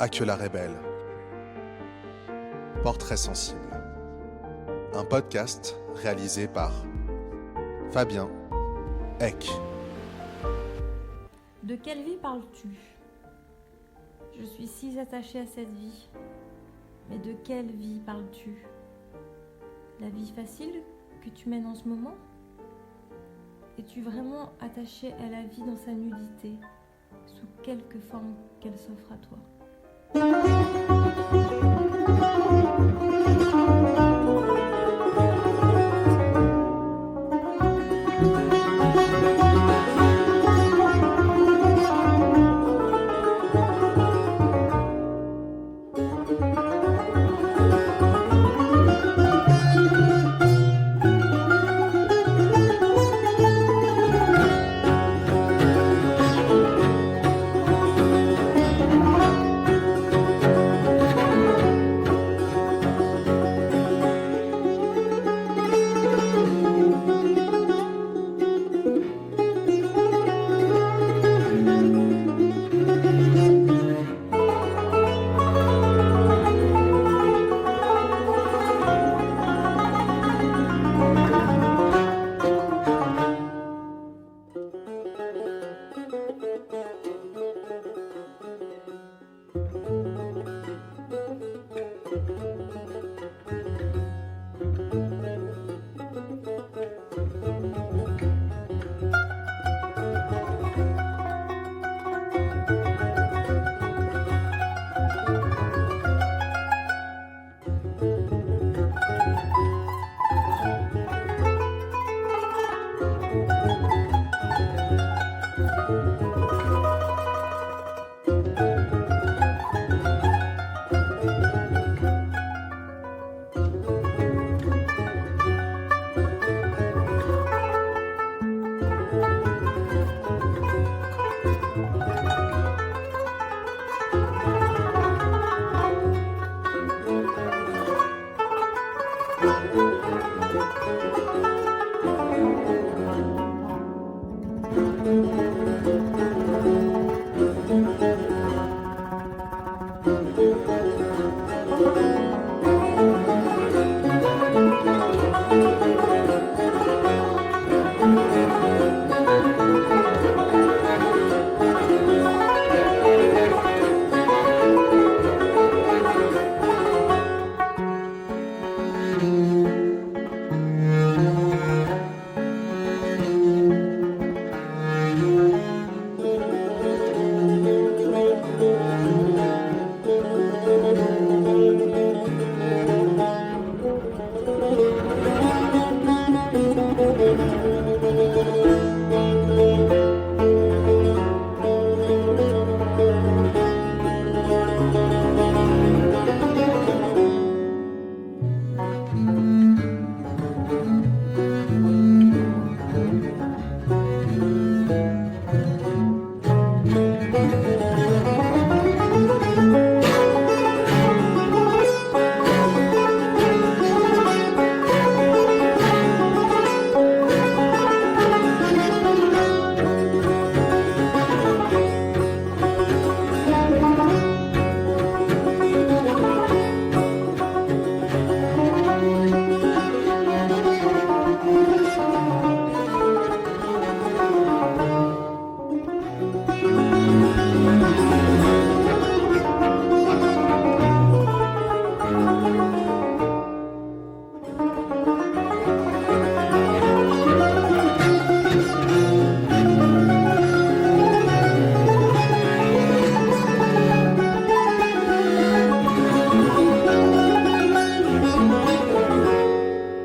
Aquila Rebelle. Portrait sensible. Un podcast réalisé par Fabien Eck. De quelle vie parles-tu ? Je suis si attachée à cette vie. Mais de quelle vie parles-tu ? La vie facile que tu mènes en ce moment ? Es-tu vraiment attachée à la vie dans sa nudité, sous quelque forme qu'elle s'offre à toi ?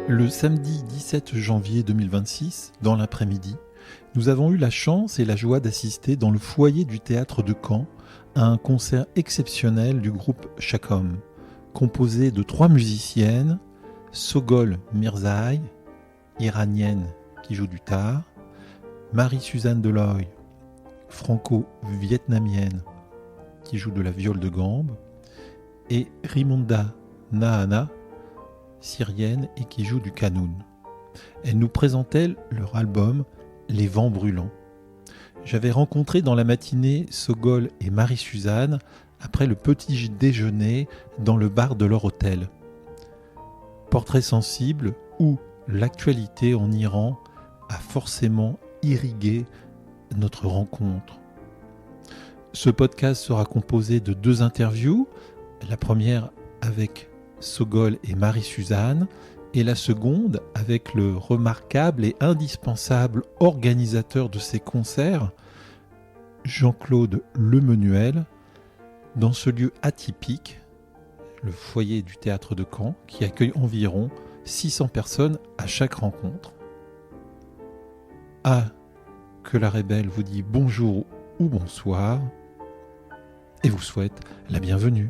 Le samedi 17 janvier 2026, dans l'après-midi, nous avons eu la chance et la joie d'assister dans le foyer du théâtre de Caen à un concert exceptionnel du groupe Chakom, composé de 3 musiciennes, Sogol Mirzaï, iranienne qui joue du tar, Marie-Suzanne Deloy, franco-vietnamienne qui joue de la viole de gambe, et Rimonda Nahana, syrienne et qui joue du kanoun. Elles nous présentaient leur album Les Vents Brûlants. j'avais rencontré dans la matinée Sogol et Marie-Suzanne après le petit déjeuner dans le bar de leur hôtel. Portrait sensible où l'actualité en Iran a forcément irrigué notre rencontre. Ce podcast sera composé de 2 interviews, la première avec Sogol et Marie-Suzanne et la seconde avec le remarquable et indispensable organisateur de ces concerts, Jean-Claude Lemenuel, dans ce lieu atypique, le foyer du théâtre de Caen, qui accueille environ 600 personnes à chaque rencontre. Ah, que la Rébelle vous dit bonjour ou bonsoir et vous souhaite la bienvenue.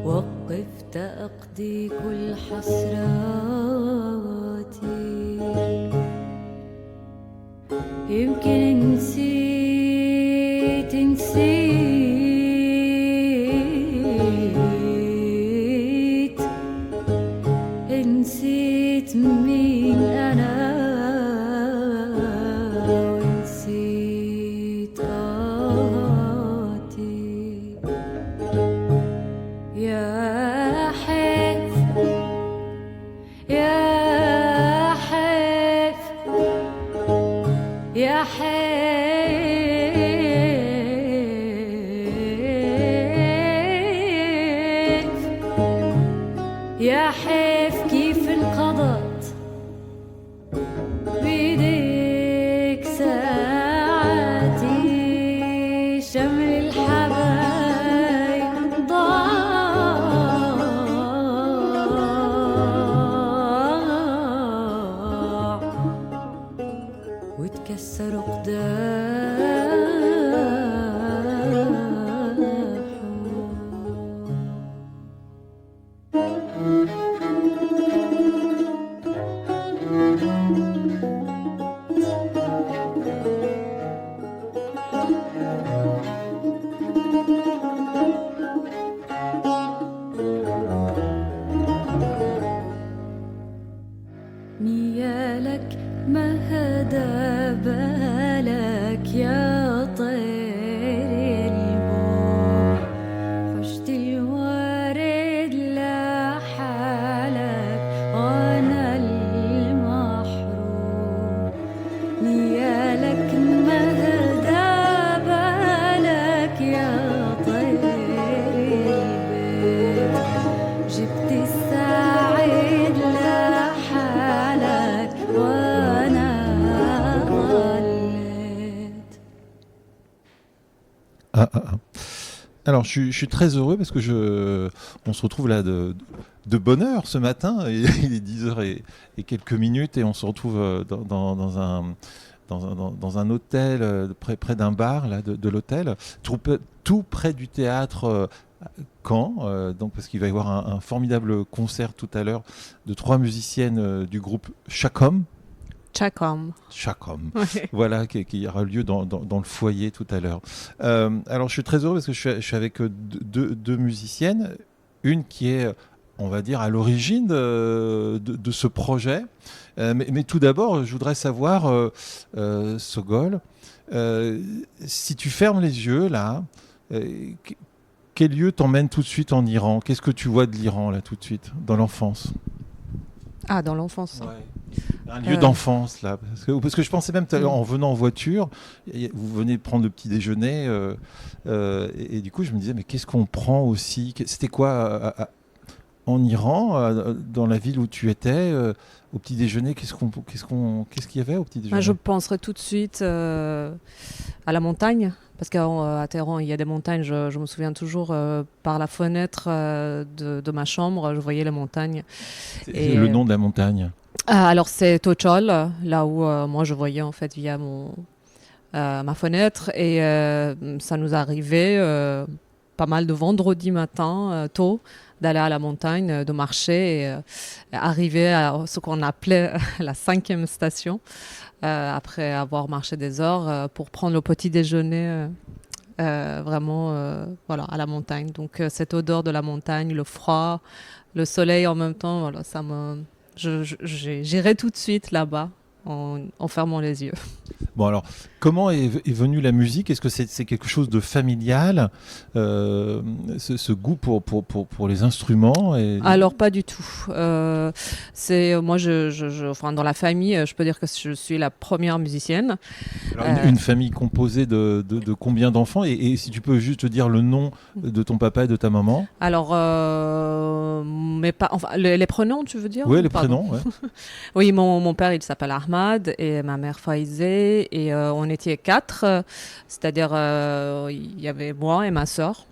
وقفت أقضي كل حسراتي يمكن نسيت نسيت مين أنا ونسيت آهاتي يا حيف يا حيف يا حيف يا حيف كيف انقضت بيديك ساعاتي شمل الحبايب ضاع وتكسر قدام Alors, je suis très heureux parce que on se retrouve là de bonne heure ce matin. Il est 10h et quelques minutes et on se retrouve dans un hôtel près d'un bar là, de l'hôtel, tout près du théâtre Caen. Donc, parce qu'il va y avoir un formidable concert tout à l'heure de 3 musiciennes du groupe Chacom. Chacom. Chacom. Ouais. Voilà, qui aura lieu dans le foyer tout à l'heure. Alors, je suis très heureux parce que je suis avec deux musiciennes. Une qui est, on va dire, à l'origine de ce projet. Mais tout d'abord, je voudrais savoir, Sogol, si tu fermes les yeux, là, quel lieu t'emmène tout de suite en Iran? Qu'est-ce que tu vois de l'Iran, là, tout de suite, dans l'enfance? Ah, dans l'enfance. Un lieu d'enfance, là. Parce que je pensais même, tout à l'heure, en venant en voiture, vous venez prendre le petit déjeuner, et du coup, je me disais, mais qu'est-ce qu'on prend aussi? C'était quoi en Iran, dans la ville où tu étais, au petit déjeuner? Qu'est-ce qu'il y avait au petit déjeuner? Je penserais tout de suite à la montagne. Parce qu'à Téhéran, il y a des montagnes. Je me souviens toujours, par la fenêtre de ma chambre, je voyais les montagnes. Et le nom de la montagne? Alors, c'est Tochol, là où moi je voyais en fait via ma fenêtre. Et ça nous arrivait pas mal de vendredi matin, tôt, d'aller à la montagne, de marcher et arriver à ce qu'on appelait la 5e station. Après avoir marché des heures pour prendre le petit déjeuner vraiment voilà, à la montagne. Donc cette odeur de la montagne, le froid, le soleil en même temps, voilà, j'irai tout de suite là-bas en fermant les yeux. Bon, alors, comment est venue la musique? Est-ce que c'est quelque chose de familial, ce goût pour les instruments Alors, pas du tout. Moi, enfin, dans la famille, je peux dire que je suis la première musicienne. Alors, une famille composée de combien d'enfants? Et si tu peux juste dire le nom de ton papa et de ta maman? Alors, enfin, les prénoms, tu veux dire? Oui, les Pardon. prénoms, ouais. Oui, mon père, il s'appelle Ahmad et ma mère Faïzé. Et on était 4, c'est-à-dire il y avait moi et ma sœur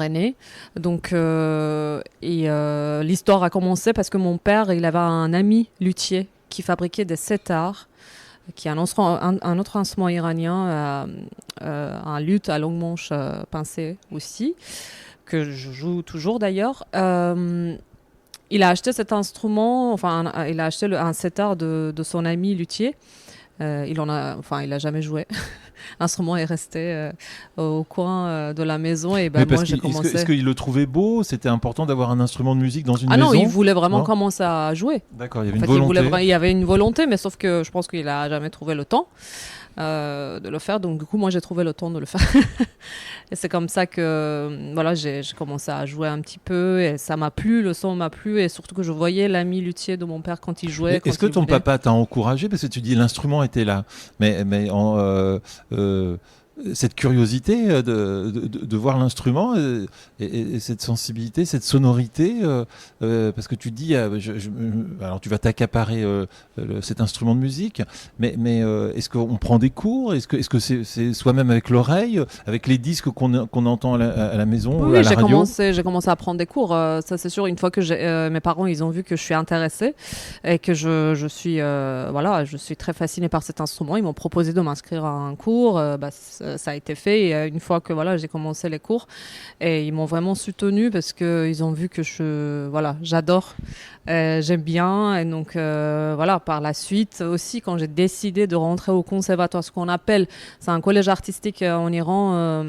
aînée. Donc, l'histoire a commencé parce que mon père, il avait un ami luthier qui fabriquait des setars, qui est un autre instrument iranien, un luth à longue manche pincée aussi, que je joue toujours d'ailleurs. Il a acheté cet instrument, enfin, il a acheté un setar de son ami luthier. Il a jamais joué. L'instrument est resté au coin de la maison et moi j'ai commencé. Est-ce qu'il le trouvait beau? C'était important d'avoir un instrument de musique dans une maison? Ah non, il voulait vraiment commencer à jouer. D'accord, il y avait une volonté. Il y avait une volonté, mais sauf que je pense qu'il a jamais trouvé le temps de le faire. Donc du coup, moi j'ai trouvé le temps de le faire. Et c'est comme ça que voilà, j'ai commencé à jouer un petit peu et ça m'a plu, le son m'a plu et surtout que je voyais l'ami luthier de mon père quand il jouait. Est-ce que ton papa t'a encouragé? Parce que tu dis l'instrument était là, mais cette curiosité de voir l'instrument et cette sensibilité, cette sonorité, parce que tu dis, alors tu vas t'accaparer cet instrument de musique, mais est-ce qu'on prend des cours? Est-ce que c'est soi-même avec l'oreille, avec les disques qu'on entend à la maison, oui, à la radio? J'ai commencé à prendre des cours, ça c'est sûr, une fois que mes parents ils ont vu que je suis intéressée et que je suis très fascinée par cet instrument, ils m'ont proposé de m'inscrire à un cours, ça a été fait et une fois que j'ai commencé les cours et ils m'ont vraiment soutenue parce qu'ils ont vu que j'adore, j'aime bien et donc par la suite aussi quand j'ai décidé de rentrer au conservatoire, ce qu'on appelle, c'est un collège artistique en Iran,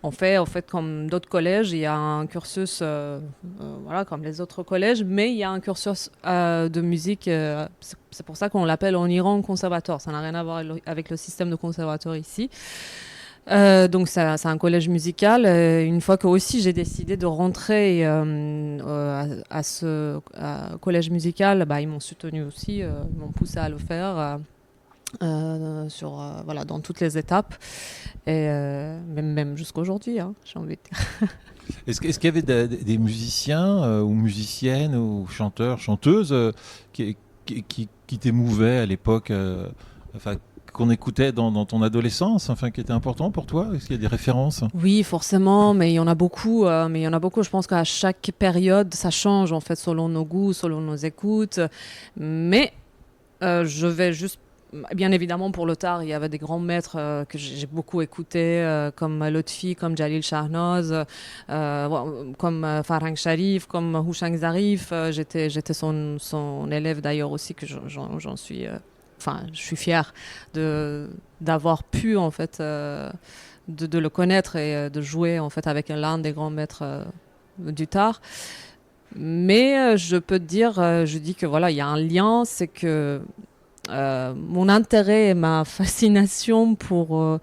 on fait comme d'autres collèges, il y a un cursus comme les autres collèges, mais il y a un cursus de musique, c'est pour ça qu'on l'appelle en Iran conservatoire, ça n'a rien à voir avec le système de conservatoire ici. Donc c'est un collège musical. Une fois que aussi j'ai décidé de rentrer à ce collège musical, ils m'ont soutenu aussi, ils m'ont poussé à le faire. Dans toutes les étapes et même jusqu'à aujourd'hui, j'ai envie de dire. Est-ce qu'il y avait des musiciens ou musiciennes ou chanteurs, chanteuses qui t'émouvaient à l'époque, qu'on écoutait dans ton adolescence, enfin, qui était important pour toi? Est-ce qu'il y a des références? Oui, forcément, mais il y en a beaucoup. Je pense qu'à chaque période, ça change en fait selon nos goûts, selon nos écoutes. Mais je vais juste, bien évidemment, pour le tard, il y avait des grands maîtres que j'ai beaucoup écoutés, comme Lotfi, comme Jalil Shahnaz, comme Farhang Sharif, comme Houchang Zarif. J'étais son élève d'ailleurs aussi, que j'en suis. Je suis fière d'avoir pu en fait de le connaître et de jouer en fait avec l'un des grands maîtres du tard. Mais je peux te dire, je dis que voilà, il y a un lien, c'est que mon intérêt et ma fascination pour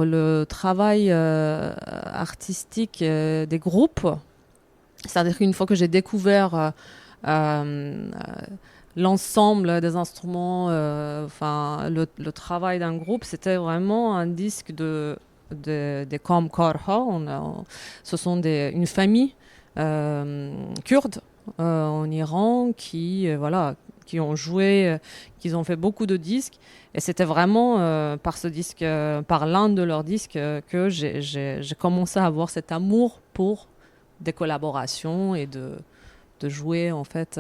le travail artistique des groupes, c'est-à-dire qu'une fois que j'ai découvert l'ensemble des instruments, le travail d'un groupe, c'était vraiment un disque des Qom Korha. Ce sont une famille kurde en Iran qui ont joué, qui ont fait beaucoup de disques. Et c'était vraiment par l'un de leurs disques que j'ai commencé à avoir cet amour pour des collaborations et de jouer en fait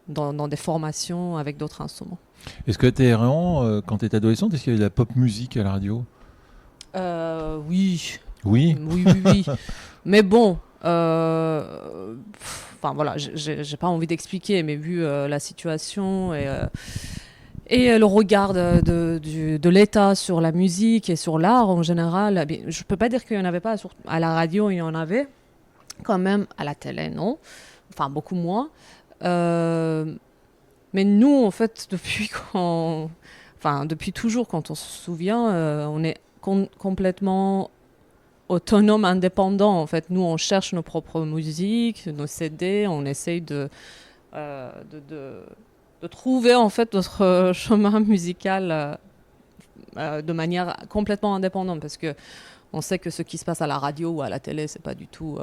dans des formations avec d'autres instruments. Est-ce que à Téhéran, quand tu étais adolescente, est-ce qu'il y avait de la pop musique à la radio? Oui. Oui. Oui. Mais bon, j'ai pas envie d'expliquer, mais vu la situation et le regard de l'État sur la musique et sur l'art en général, je peux pas dire qu'il y en avait pas. À la radio, il y en avait quand même. À la télé, non. Enfin, beaucoup moins. Mais nous, en fait, depuis toujours, quand on se souvient, on est complètement autonome, indépendant. En fait, nous, on cherche nos propres musiques, nos CD, on essaye de trouver en fait notre chemin musical de manière complètement indépendante, parce que on sait que ce qui se passe à la radio ou à la télé, c'est pas du tout,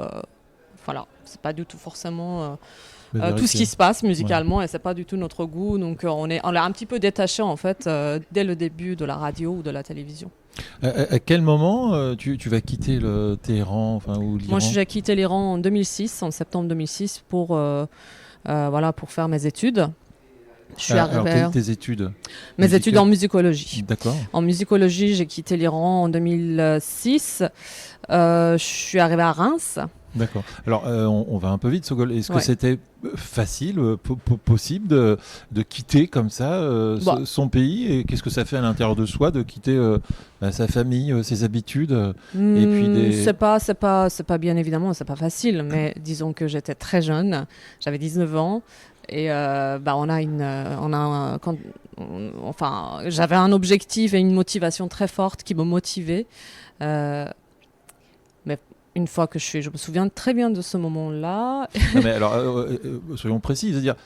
c'est pas du tout forcément tout ce qui se passe musicalement, et c'est pas du tout notre goût. Donc on est un petit peu détaché en fait dès le début de la radio ou de la télévision. À quel moment tu vas quitter le Téhéran, ou l'Iran? Moi, j'ai quitté l'Iran en 2006, en septembre 2006, pour faire mes études. Je suis alors, tes études? Mes études en musicologie. D'accord. En musicologie, j'ai quitté l'Iran en 2006. Je suis arrivée à Reims. D'accord. Alors, on va un peu vite, Sogol. Est-ce que c'était facile, possible de quitter comme ça son pays? Et qu'est-ce que ça fait à l'intérieur de soi de quitter sa famille, ses habitudes et puis C'est pas bien évidemment, c'est pas facile. Mais disons que j'étais très jeune, j'avais 19 ans. Et j'avais un objectif et une motivation très forte qui me motivait. Mais une fois que je me souviens très bien de ce moment-là. Non, mais alors, soyons précis, c'est-à-dire,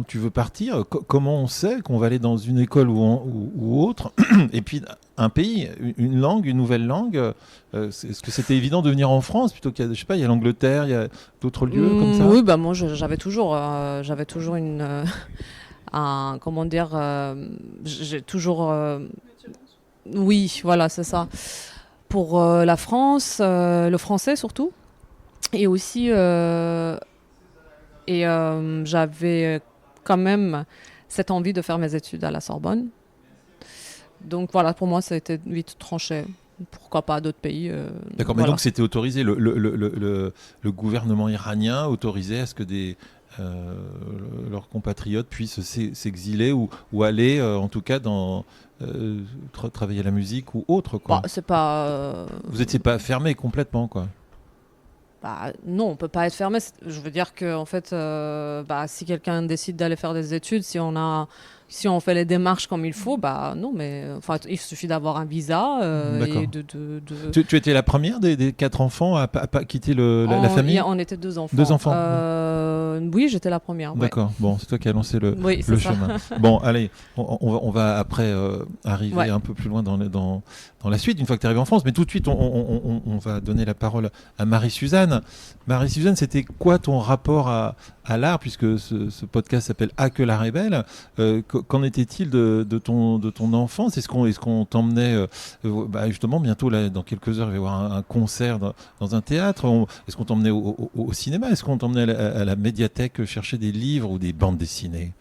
tu veux partir, comment on sait qu'on va aller dans une école ou autre, et puis un pays, une langue, une nouvelle langue, est-ce que c'était évident de venir en France plutôt qu'il y a, je sais pas, il y a l'Angleterre, il y a d'autres lieux comme ça? Oui, moi j'avais toujours j'ai toujours oui, voilà, c'est ça. Pour la France, le français surtout, et aussi j'avais quand même cette envie de faire mes études à la Sorbonne. Donc voilà, pour moi ça a été vite tranché. Pourquoi pas d'autres pays D'accord, mais donc c'était autorisé, le gouvernement iranien autorisait à ce que leurs compatriotes puissent s'exiler ou aller en tout cas dans travailler la musique ou autre, quoi. C'est pas vous n'étiez pas fermé complètement, quoi? Non, on peut pas être fermé. Je veux dire que en fait, si quelqu'un décide d'aller faire des études, si on fait les démarches comme il faut, non, mais il suffit d'avoir un visa. Et Tu étais la première des 4 enfants à pas quitter la famille? On était 2 enfants. 2 enfants. Oui, j'étais la première. D'accord. Ouais. Bon, c'est toi qui as lancé le chemin. Bon, allez, on va après arriver un peu plus loin dans la suite, une fois que tu es arrivé en France. Mais tout de suite, on va donner la parole à Marie-Suzanne. Marie-Suzanne, c'était quoi ton rapport à à l'art, puisque ce podcast s'appelle Ah que l'art est belle. Qu'en était-il de ton enfance? Est-ce qu'on t'emmenait justement bientôt là, dans quelques heures, il va y avoir un concert dans un théâtre. Est-ce qu'on t'emmenait au cinéma? Est-ce qu'on t'emmenait à la médiathèque chercher des livres ou des bandes dessinées?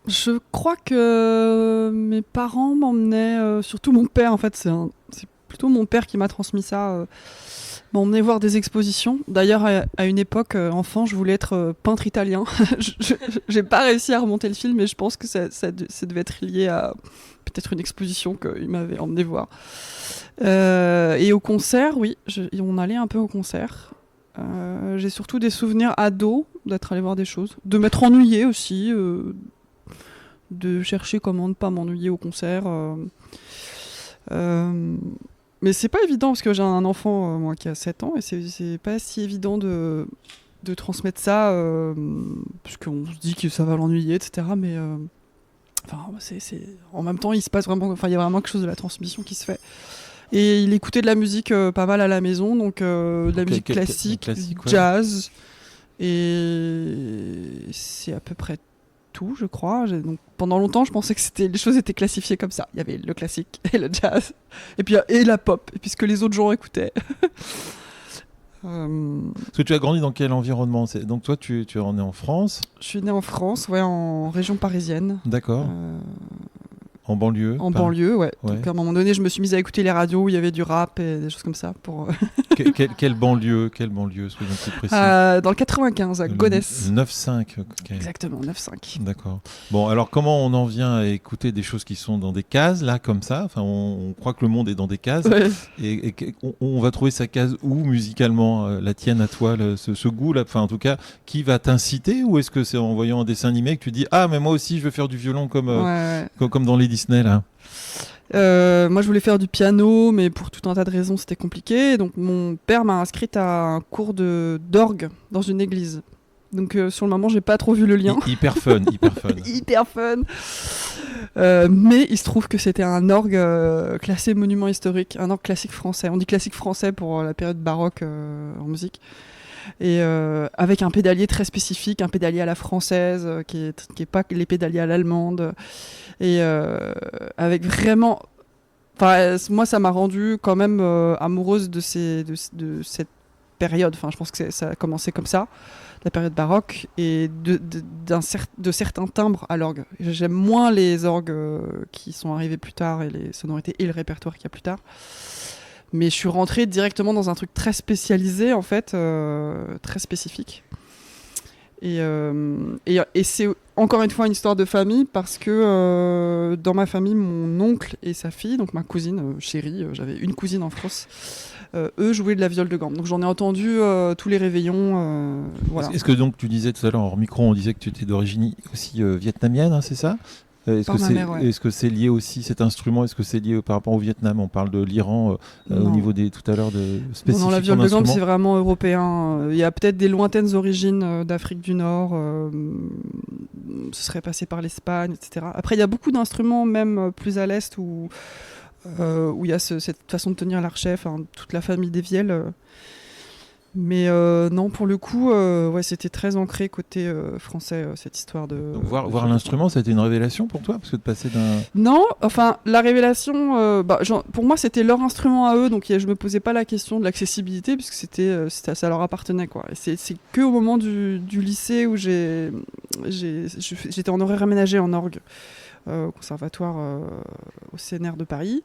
Je crois que mes parents m'emmenaient, surtout mon père en fait, c'est plutôt mon père qui m'a transmis ça, m'emmenait voir des expositions. D'ailleurs, à une époque, enfant, je voulais être peintre italien. J'ai pas réussi à remonter le fil, mais je pense que ça devait être lié à peut-être une exposition qu'il m'avait emmené voir. Et au concert, oui, on allait un peu au concert. J'ai surtout des souvenirs ados d'être allé voir des choses, de m'être ennuyée aussi, de chercher comment ne pas m'ennuyer au concert. Mais c'est pas évident parce que j'ai un enfant moi qui a 7 ans et c'est pas si évident de transmettre ça parce qu'on se dit que ça va l'ennuyer, etc. Mais en même temps il se passe vraiment, il y a vraiment quelque chose de la transmission qui se fait. Et il écoutait de la musique pas mal à la maison, donc de la musique classique, jazz, et c'est à peu près tout, je crois. Donc, pendant longtemps, je pensais que les choses étaient classifiées comme ça. Il y avait le classique et le jazz, et la pop, et puis ce que les autres gens écoutaient. Parce que tu as grandi dans quel environnement? Donc toi, tu es né en France? Je suis né en France, ouais, en région parisienne. D'accord. En banlieue? Banlieue, ouais. Donc à un moment donné, je me suis mise à écouter les radios où il y avait du rap et des choses comme ça. Quelle banlieue, soyons plus précis? Dans le 95, à Gonesse. 9-5. Okay. Exactement, 9-5. D'accord. Bon, alors comment on en vient à écouter des choses qui sont dans des cases, là, comme ça? Enfin, on croit que le monde est dans des cases. Ouais. Et on va trouver sa case où, musicalement? La tienne à toi, ce goût-là? Enfin, en tout cas, qui va t'inciter? Ou est-ce que c'est en voyant un dessin animé que tu dis « Ah, mais moi aussi, je veux faire du violon comme dans les Disney, là ». Moi, je voulais faire du piano, mais pour tout un tas de raisons, c'était compliqué. Donc, mon père m'a inscrite à un cours d'orgue dans une église. Donc, sur le moment, j'ai pas trop vu le lien. Hyper fun. Hyper fun. Mais il se trouve que c'était un orgue classé monument historique, un orgue classique français. On dit classique français pour la période baroque en musique. Et avec un pédalier très spécifique, un pédalier à la française, qui est pas les pédaliers à l'allemande. Et avec vraiment... moi, ça m'a rendue quand même amoureuse de cette période. Je pense que ça a commencé comme ça, la période baroque, et de certains timbres à l'orgue. J'aime moins les orgues qui sont arrivés plus tard, et les sonorités et le répertoire qu'il y a plus tard. Mais je suis rentrée directement dans un truc très spécialisé, en fait, très spécifique. Et c'est encore une fois une histoire de famille, parce que dans ma famille, mon oncle et sa fille, donc ma cousine chérie, j'avais une cousine en France, eux jouaient de la viole de gamme. Donc j'en ai entendu tous les réveillons. Voilà. Est-ce que donc tu disais tout à l'heure hors micro, on disait que tu étais d'origine aussi vietnamienne, hein, c'est ça? Est-ce que c'est lié aussi, cet instrument, est-ce que c'est lié par rapport au Vietnam? On parle de l'Iran au niveau tout à l'heure de spécifiques. Non, la viole de gamme, c'est vraiment européen. Il y a peut-être des lointaines origines d'Afrique du Nord. Ce serait passé par l'Espagne, etc. Après, il y a beaucoup d'instruments, même plus à l'Est, où il y a cette façon de tenir l'archet, toute la famille des vielles. Mais non, pour le coup, c'était très ancré côté français, cette histoire de... Donc voir l'instrument, ça a été une révélation pour toi? Parce que de passer d'un... Non, la révélation, pour moi, c'était leur instrument à eux, donc je me posais pas la question de l'accessibilité, puisque ça leur appartenait, quoi. Et c'est qu'au moment du lycée où j'étais en horaire aménagé en orgue, au conservatoire au CNR de Paris.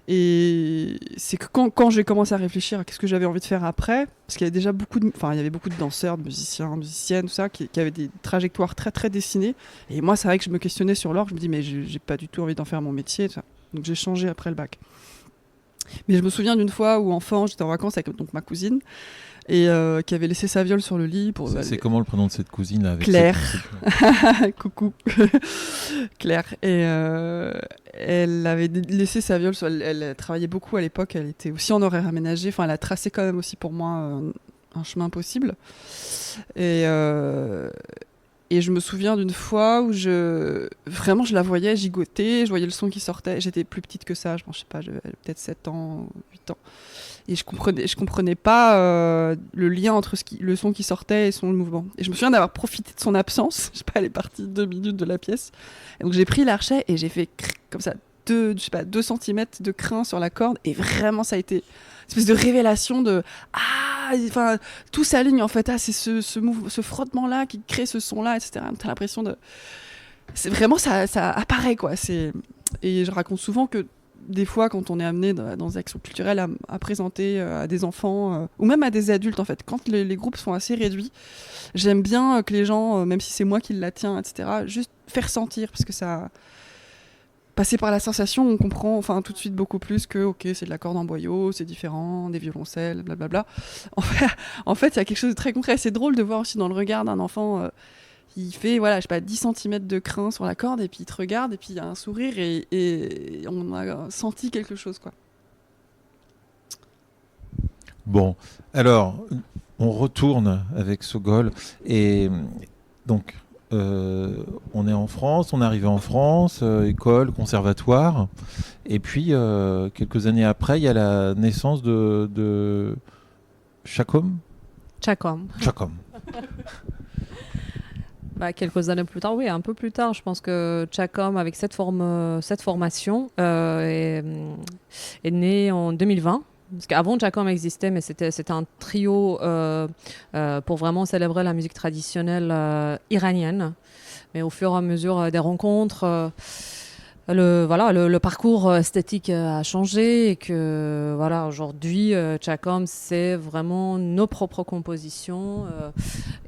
Et c'est que quand j'ai commencé à réfléchir à ce que j'avais envie de faire après, parce qu'il y avait déjà beaucoup de danseurs, de musiciens, musiciennes, tout ça, qui avaient des trajectoires très très dessinées. Et moi, c'est vrai que je me questionnais sur l'orgue, je me dis mais j'ai pas du tout envie d'en faire mon métier, tout ça. Donc j'ai changé après le bac. Mais je me souviens d'une fois où enfant, j'étais en vacances avec ma cousine, et qui avait laissé sa viole sur le lit. C'est comment le prénom de cette cousine là, avec Claire. Coucou. Claire. Et elle avait laissé sa viole, elle travaillait beaucoup à l'époque, elle était aussi en horaire aménagé, elle a tracé quand même aussi pour moi un chemin possible. Et Et je me souviens d'une fois où vraiment je la voyais gigoter, je voyais le son qui sortait. J'étais plus petite que ça, je sais pas, j'avais peut-être 7 ans, 8 ans. Et je comprenais pas le lien entre le son qui sortait et son mouvement. Et je me souviens d'avoir profité de son absence. Je sais pas, elle est partie 2 minutes de la pièce. Et donc j'ai pris l'archet et j'ai fait comme ça 2 cm de crin sur la corde. Et vraiment, ça a été une espèce de révélation de enfin tout s'aligne en fait. C'est ce frottement là qui crée ce son là, etc. T'as l'impression de, c'est vraiment ça apparaît quoi. Et je raconte souvent que des fois, quand on est amené dans des actions culturelles à présenter à des enfants ou même à des adultes, en fait, quand les groupes sont assez réduits, j'aime bien que les gens, même si c'est moi qui la tiens, etc., juste faire sentir, parce que ça, passer par la sensation, on comprend tout de suite beaucoup plus que, ok, c'est de la corde en boyau, c'est différent, des violoncelles, blablabla. En fait, il y a quelque chose de très concret. C'est drôle de voir aussi dans le regard d'un enfant. Il fait, 10 cm de crin sur la corde, et puis il te regarde, et puis il y a un sourire, et on a senti quelque chose, quoi. Bon, alors, on retourne avec Sogol, et donc, on est en France, on est arrivé en France, école, conservatoire, et puis, quelques années après, il y a la naissance de Chacom. Quelques années plus tard, oui, un peu plus tard, je pense que Chacom, avec cette formation, est né en 2020. Parce qu'avant, Chacom existait, mais c'était un trio pour vraiment célébrer la musique traditionnelle iranienne. Mais au fur et à mesure des rencontres, le parcours esthétique a changé, et que aujourd'hui Chacom, c'est vraiment nos propres compositions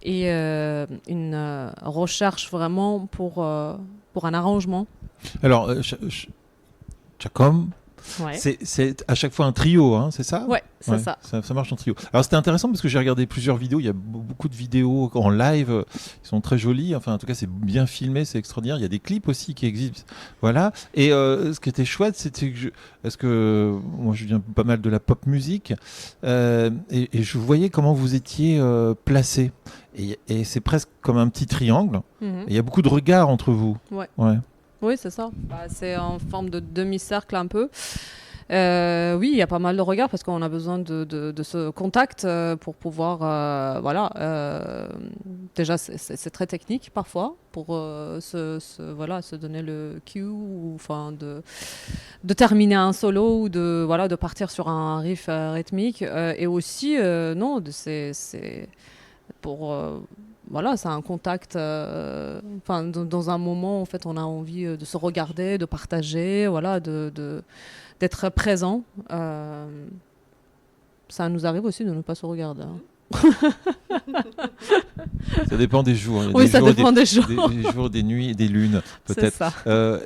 et une recherche vraiment pour un arrangement. Alors Chacom, Ouais. c'est à chaque fois un trio, hein, c'est ça ? Ouais, c'est ça. Ça marche en trio. Alors c'était intéressant parce que j'ai regardé plusieurs vidéos. Il y a beaucoup de vidéos en live. Ils sont très jolis. Enfin, en tout cas, c'est bien filmé, c'est extraordinaire. Il y a des clips aussi qui existent. Voilà. Et ce qui était chouette, c'était que parce que moi, je viens pas mal de la pop musique, et je voyais comment vous étiez placés. Et c'est presque comme un petit triangle. Mhm. Et il y a beaucoup de regards entre vous. Ouais. Ouais. Oui, c'est ça. C'est en forme de demi-cercle un peu. Oui, il y a pas mal de regards parce qu'on a besoin de ce contact pour pouvoir, déjà c'est très technique parfois pour se donner le cue, ou de terminer un solo, ou de partir sur un riff rythmique, et aussi c'est pour c'est un contact. Dans un moment, en fait, on a envie de se regarder, de partager, d'être présent. Ça nous arrive aussi de ne pas se regarder. Hein. Ça dépend des jours. Ça dépend des jours. Des jours, des nuits, des lunes, peut-être. C'est ça.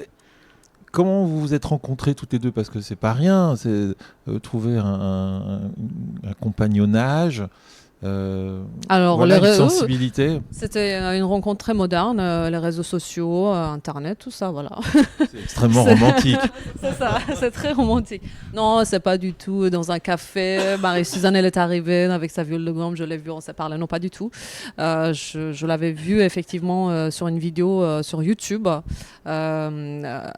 Comment vous vous êtes rencontrés toutes les deux ? Parce que c'est pas rien, c'est trouver un compagnonnage. Alors, une sensibilité. C'était une rencontre très moderne, les réseaux sociaux, Internet, tout ça, voilà. C'est extrêmement romantique. C'est ça, c'est très romantique. Non, c'est pas du tout dans un café. Marie-Suzanne, elle est arrivée avec sa viole de gomme, je l'ai vue, on s'est parlé. Non, pas du tout. Je l'avais vue effectivement sur une vidéo sur YouTube,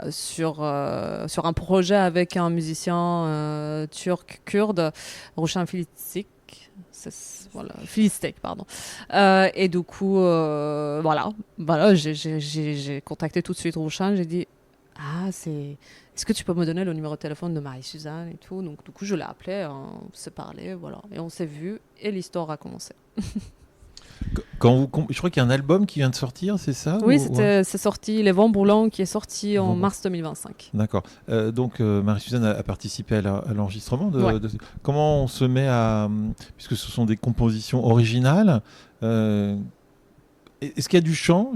sur un projet avec un musicien turc kurde, Roshan Filistek. Filistek, pardon. Et du coup, j'ai contacté tout de suite Roshan. J'ai dit, est-ce que tu peux me donner le numéro de téléphone de Marie-Suzanne et tout. Donc du coup, je l'ai appelé, on s'est parlé, et on s'est vu, et l'histoire a commencé. Je crois qu'il y a un album qui vient de sortir, c'est ça ? Oui, c'est sorti, Les Vents Brûlants, qui est sorti en mars 2025. D'accord. Donc Marie-Suzanne a participé à l'enregistrement. Ouais. Comment on se met à... Puisque ce sont des compositions originales, est-ce qu'il y a du chant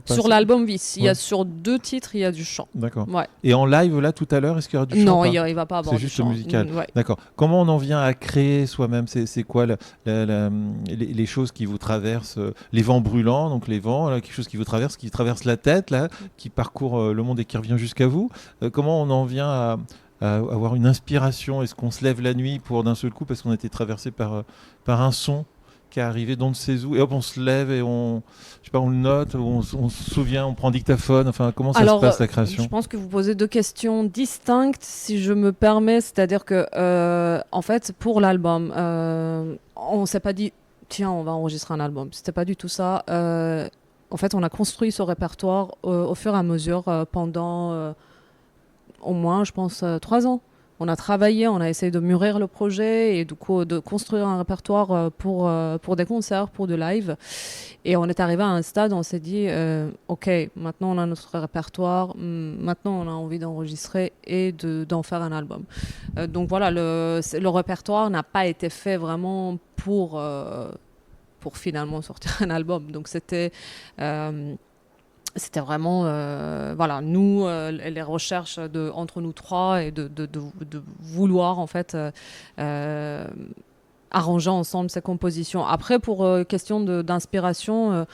sur l'album Vice, il y a sur 2 titres, il y a du chant. D'accord. Ouais. Et en live, là, tout à l'heure, est-ce qu'il y aura du chant ? Non, il va pas avoir c'est du juste chant. musical. Ouais. D'accord. Comment on en vient à créer soi-même ? C'est quoi les choses qui vous traversent, les vents brûlants, donc les vents, là, quelque chose qui vous traverse, qui traverse la tête, là, qui parcourt le monde et qui revient jusqu'à vous. Comment on en vient à avoir une inspiration ? Est-ce qu'on se lève la nuit pour d'un seul coup, parce qu'on a été traversé par un son qui est arrivé d'on ne sait où, et hop, on se lève et on le note, ou on se souvient, on prend dictaphone, enfin, comment ça se passe la création? Je pense que vous posez 2 questions distinctes, si je me permets, c'est-à-dire que, en fait, pour l'album, on s'est pas dit, tiens, on va enregistrer un album, c'était pas du tout ça. En fait, on a construit ce répertoire au fur et à mesure pendant au moins, je pense, 3 ans. On a travaillé, on a essayé de mûrir le projet et du coup de construire un répertoire pour des concerts, pour de live. Et on est arrivé à un stade où on s'est dit, ok, maintenant on a notre répertoire, maintenant on a envie d'enregistrer et d'en faire un album. Donc voilà, le répertoire n'a pas été fait vraiment pour finalement sortir un album. Donc c'était vraiment, voilà, nous, les recherches entre nous trois et de vouloir, en fait, arranger ensemble ces compositions. Après, pour question d'inspiration,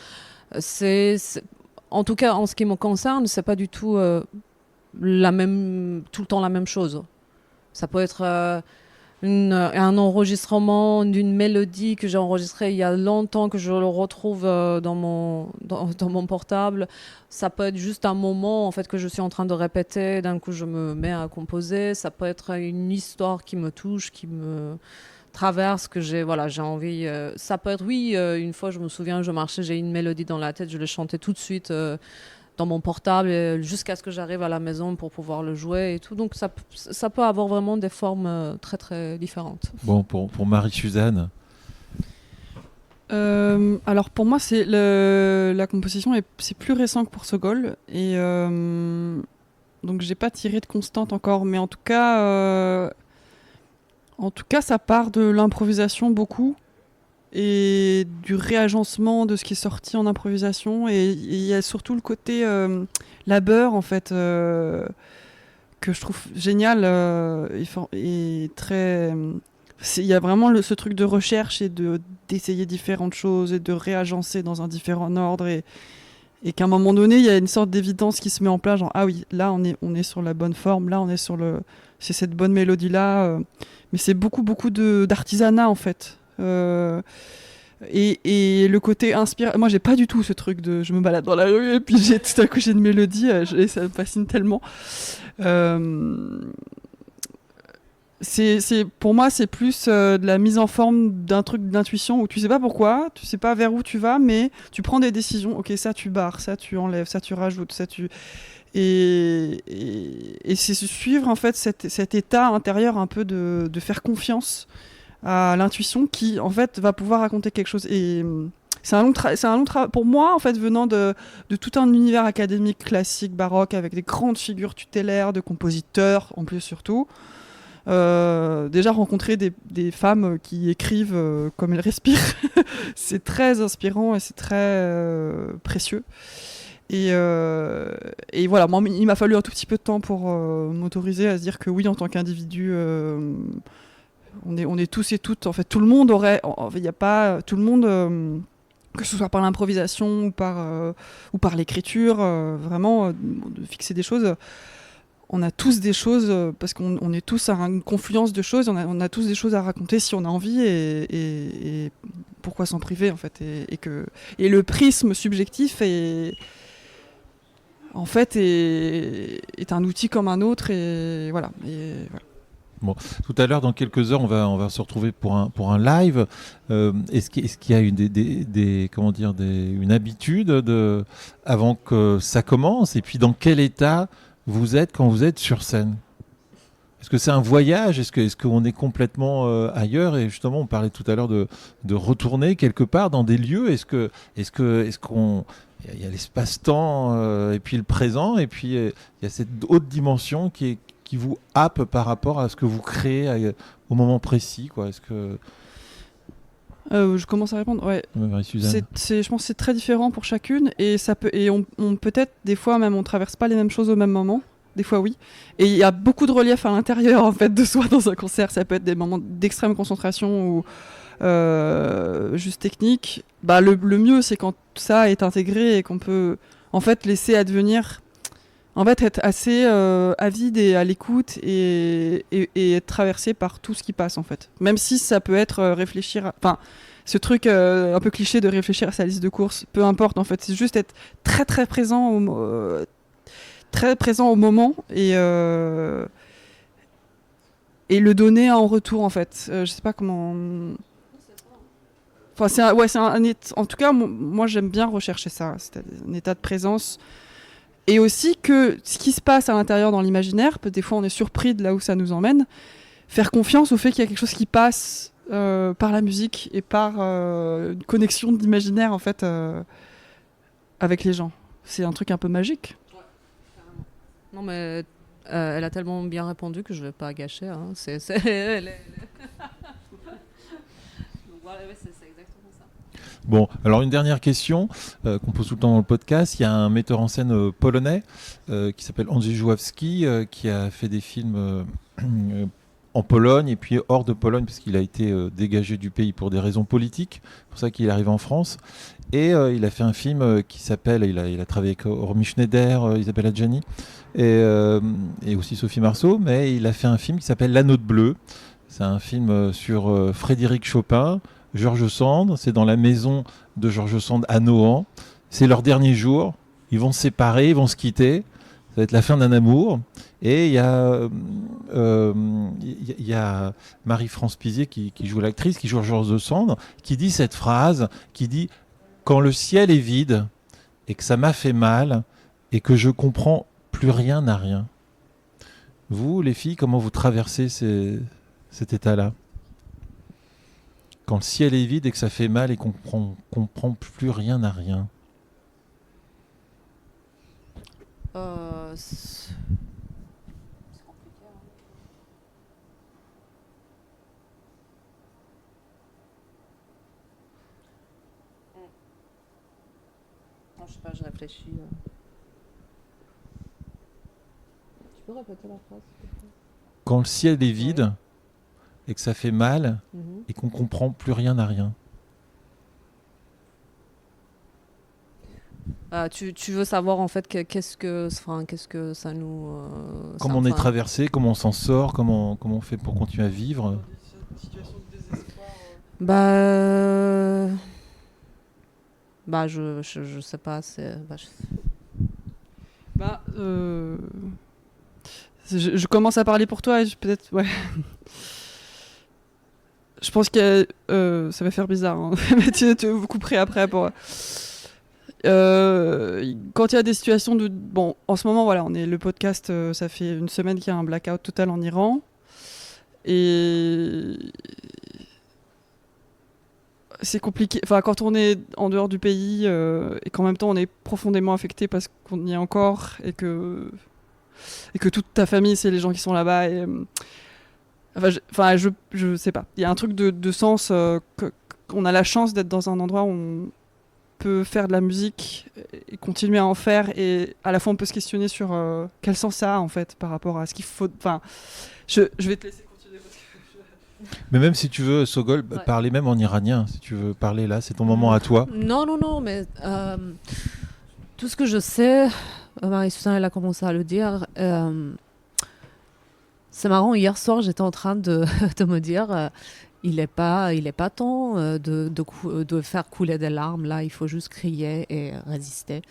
en tout cas, en ce qui me concerne, c'est pas du tout tout le temps la même chose. Ça peut être un enregistrement d'une mélodie que j'ai enregistrée il y a longtemps, que je le retrouve dans mon portable. Ça peut être juste un moment en fait, que je suis en train de répéter, d'un coup je me mets à composer. Ça peut être une histoire qui me touche, qui me traverse, que j'ai envie. Ça peut être, une fois je me souviens, je marchais, j'ai une mélodie dans la tête, je l'ai chantée tout de suite dans mon portable jusqu'à ce que j'arrive à la maison pour pouvoir le jouer et tout. Donc ça peut avoir vraiment des formes très très différentes. Bon, pour Marie-Suzanne. Alors pour moi, c'est la composition c'est plus récent que pour Sogol et donc j'ai pas tiré de constante encore, mais en tout cas ça part de l'improvisation beaucoup. Et du réagencement de ce qui est sorti en improvisation. Et il y a surtout le côté labeur, en fait, que je trouve génial et très... Il y a vraiment ce truc de recherche et d'essayer différentes choses et de réagencer dans un différent ordre. Et qu'à un moment donné, il y a une sorte d'évidence qui se met en place, genre, ah oui, là, on est sur la bonne forme, là, on est sur c'est cette bonne mélodie-là. Mais c'est beaucoup d'artisanat, en fait. Et le côté inspiré, moi j'ai pas du tout ce truc de je me balade dans la rue et puis tout à coup j'ai une mélodie et ça me fascine tellement. Pour moi c'est plus de la mise en forme d'un truc d'intuition où tu sais pas pourquoi, tu sais pas vers où tu vas, mais tu prends des décisions. Ok, ça tu barres, ça tu enlèves, ça tu rajoutes, ça tu... Et c'est suivre en fait cet état intérieur un peu de faire confiance à l'intuition qui en fait va pouvoir raconter quelque chose. Et c'est un long travail pour moi en fait, venant de tout un univers académique classique baroque avec des grandes figures tutélaires de compositeurs en plus surtout. Déjà rencontrer des femmes qui écrivent comme elles respirent c'est très inspirant et c'est très précieux. Et voilà, moi il m'a fallu un tout petit peu de temps pour m'autoriser à se dire que oui, en tant qu'individu on est tous et toutes, en fait, tout le monde il n'y a pas tout le monde, que ce soit par l'improvisation ou par l'écriture, vraiment de fixer des choses. On a tous des choses, parce qu'on est tous à une confluence de choses, on a tous des choses à raconter si on a envie, et pourquoi s'en priver, en fait, et le prisme subjectif est un outil comme un autre, et voilà. Bon, tout à l'heure, dans quelques heures, on va se retrouver pour un live. Est-ce qu'il y a une habitude avant que ça commence? Et puis, dans quel état vous êtes quand vous êtes sur scène? Est-ce que c'est un voyage? Est-ce qu'on est complètement ailleurs? Et justement, on parlait tout à l'heure de retourner quelque part dans des lieux. Est-ce qu'on il y a l'espace-temps et puis le présent, et puis il y a cette autre dimension qui vous happe par rapport à ce que vous créez au moment précis, quoi. Est-ce que je commence à répondre. Ouais. Je pense que c'est très différent pour chacune, et on peut-être des fois même on traverse pas les mêmes choses au même moment. Des fois oui, et il y a beaucoup de relief à l'intérieur en fait de soi dans un concert. Ça peut être des moments d'extrême concentration ou juste technique. Le mieux c'est quand ça est intégré et qu'on peut en fait laisser advenir, en fait être assez avide et à l'écoute et être traversé par tout ce qui passe en fait. Même si ça peut être réfléchir, enfin ce truc un peu cliché de réfléchir à sa liste de courses, peu importe en fait, c'est juste être très très présent au moment et le donner en retour en fait. Je sais pas comment. Enfin, en tout cas, moi j'aime bien rechercher ça, c'est un état de présence. Et aussi que ce qui se passe à l'intérieur dans l'imaginaire, des fois on est surpris de là où ça nous emmène, faire confiance au fait qu'il y a quelque chose qui passe par la musique et par une connexion d'imaginaire en fait avec les gens. C'est un truc un peu magique. Non, mais elle a tellement bien répondu que je ne vais pas gâcher. Hein. Donc, voilà, ouais, c'est exactement ça. Bon, alors une dernière question qu'on pose tout le temps dans le podcast. Il y a un metteur en scène polonais qui s'appelle Andrzej Żuławski qui a fait des films en Pologne et puis hors de Pologne puisqu'il a été dégagé du pays pour des raisons politiques. C'est pour ça qu'il arrive en France. Et il a fait un film qui s'appelle, il a travaillé avec Romy Schneider, Isabelle Adjani et aussi Sophie Marceau, mais il a fait un film qui s'appelle La Note Bleue. C'est un film sur Frédéric Chopin, George Sand. C'est dans la maison de George Sand à Nohant. C'est leur dernier jour. Ils vont se séparer, ils vont se quitter. Ça va être la fin d'un amour. Et il y a Marie-France Pizier qui joue l'actrice, qui joue George Sand, qui dit cette phrase, qui dit « Quand le ciel est vide et que ça m'a fait mal et que je comprends plus rien à rien ». Vous, les filles, comment vous traversez cet état-là ? Quand le ciel est vide et que ça fait mal et qu'on comprend plus rien à rien. C'est compliqué. Non, je sais pas, je réfléchis. Tu peux répéter la phrase, s'il te plaît ? Quand le ciel est vide et que ça fait mal Mhm. et qu'on comprend plus rien à rien. Tu veux savoir en fait qu'est-ce que ça nous. Comment on est traversé, comment on s'en sort, comment on fait pour continuer à vivre. Je sais pas. Je commence à parler pour toi et peut-être ouais. Je pense que ça va faire bizarre, hein. Mais vous couperez après pour. Quand il y a des situations de bon, en ce moment voilà, on est le podcast, ça fait une semaine qu'il y a un blackout total en Iran et c'est compliqué. Enfin, quand on est en dehors du pays et qu'en même temps on est profondément affecté parce qu'on y est encore et que toute ta famille c'est les gens qui sont là-bas et je sais pas. Il y a un truc de sens qu'on a la chance d'être dans un endroit où on peut faire de la musique et continuer à en faire et à la fois on peut se questionner sur quel sens ça a en fait par rapport à ce qu'il faut. Enfin, je vais te laisser continuer parce que Mais même si tu veux, Sogol, parler même en iranien, si tu veux parler là, c'est ton moment à toi. Non, mais tout ce que je sais, Marie-Susanne elle a commencé à le dire. C'est marrant, hier soir j'étais en train de me dire il est pas temps de faire couler des larmes là, il faut juste crier et résister.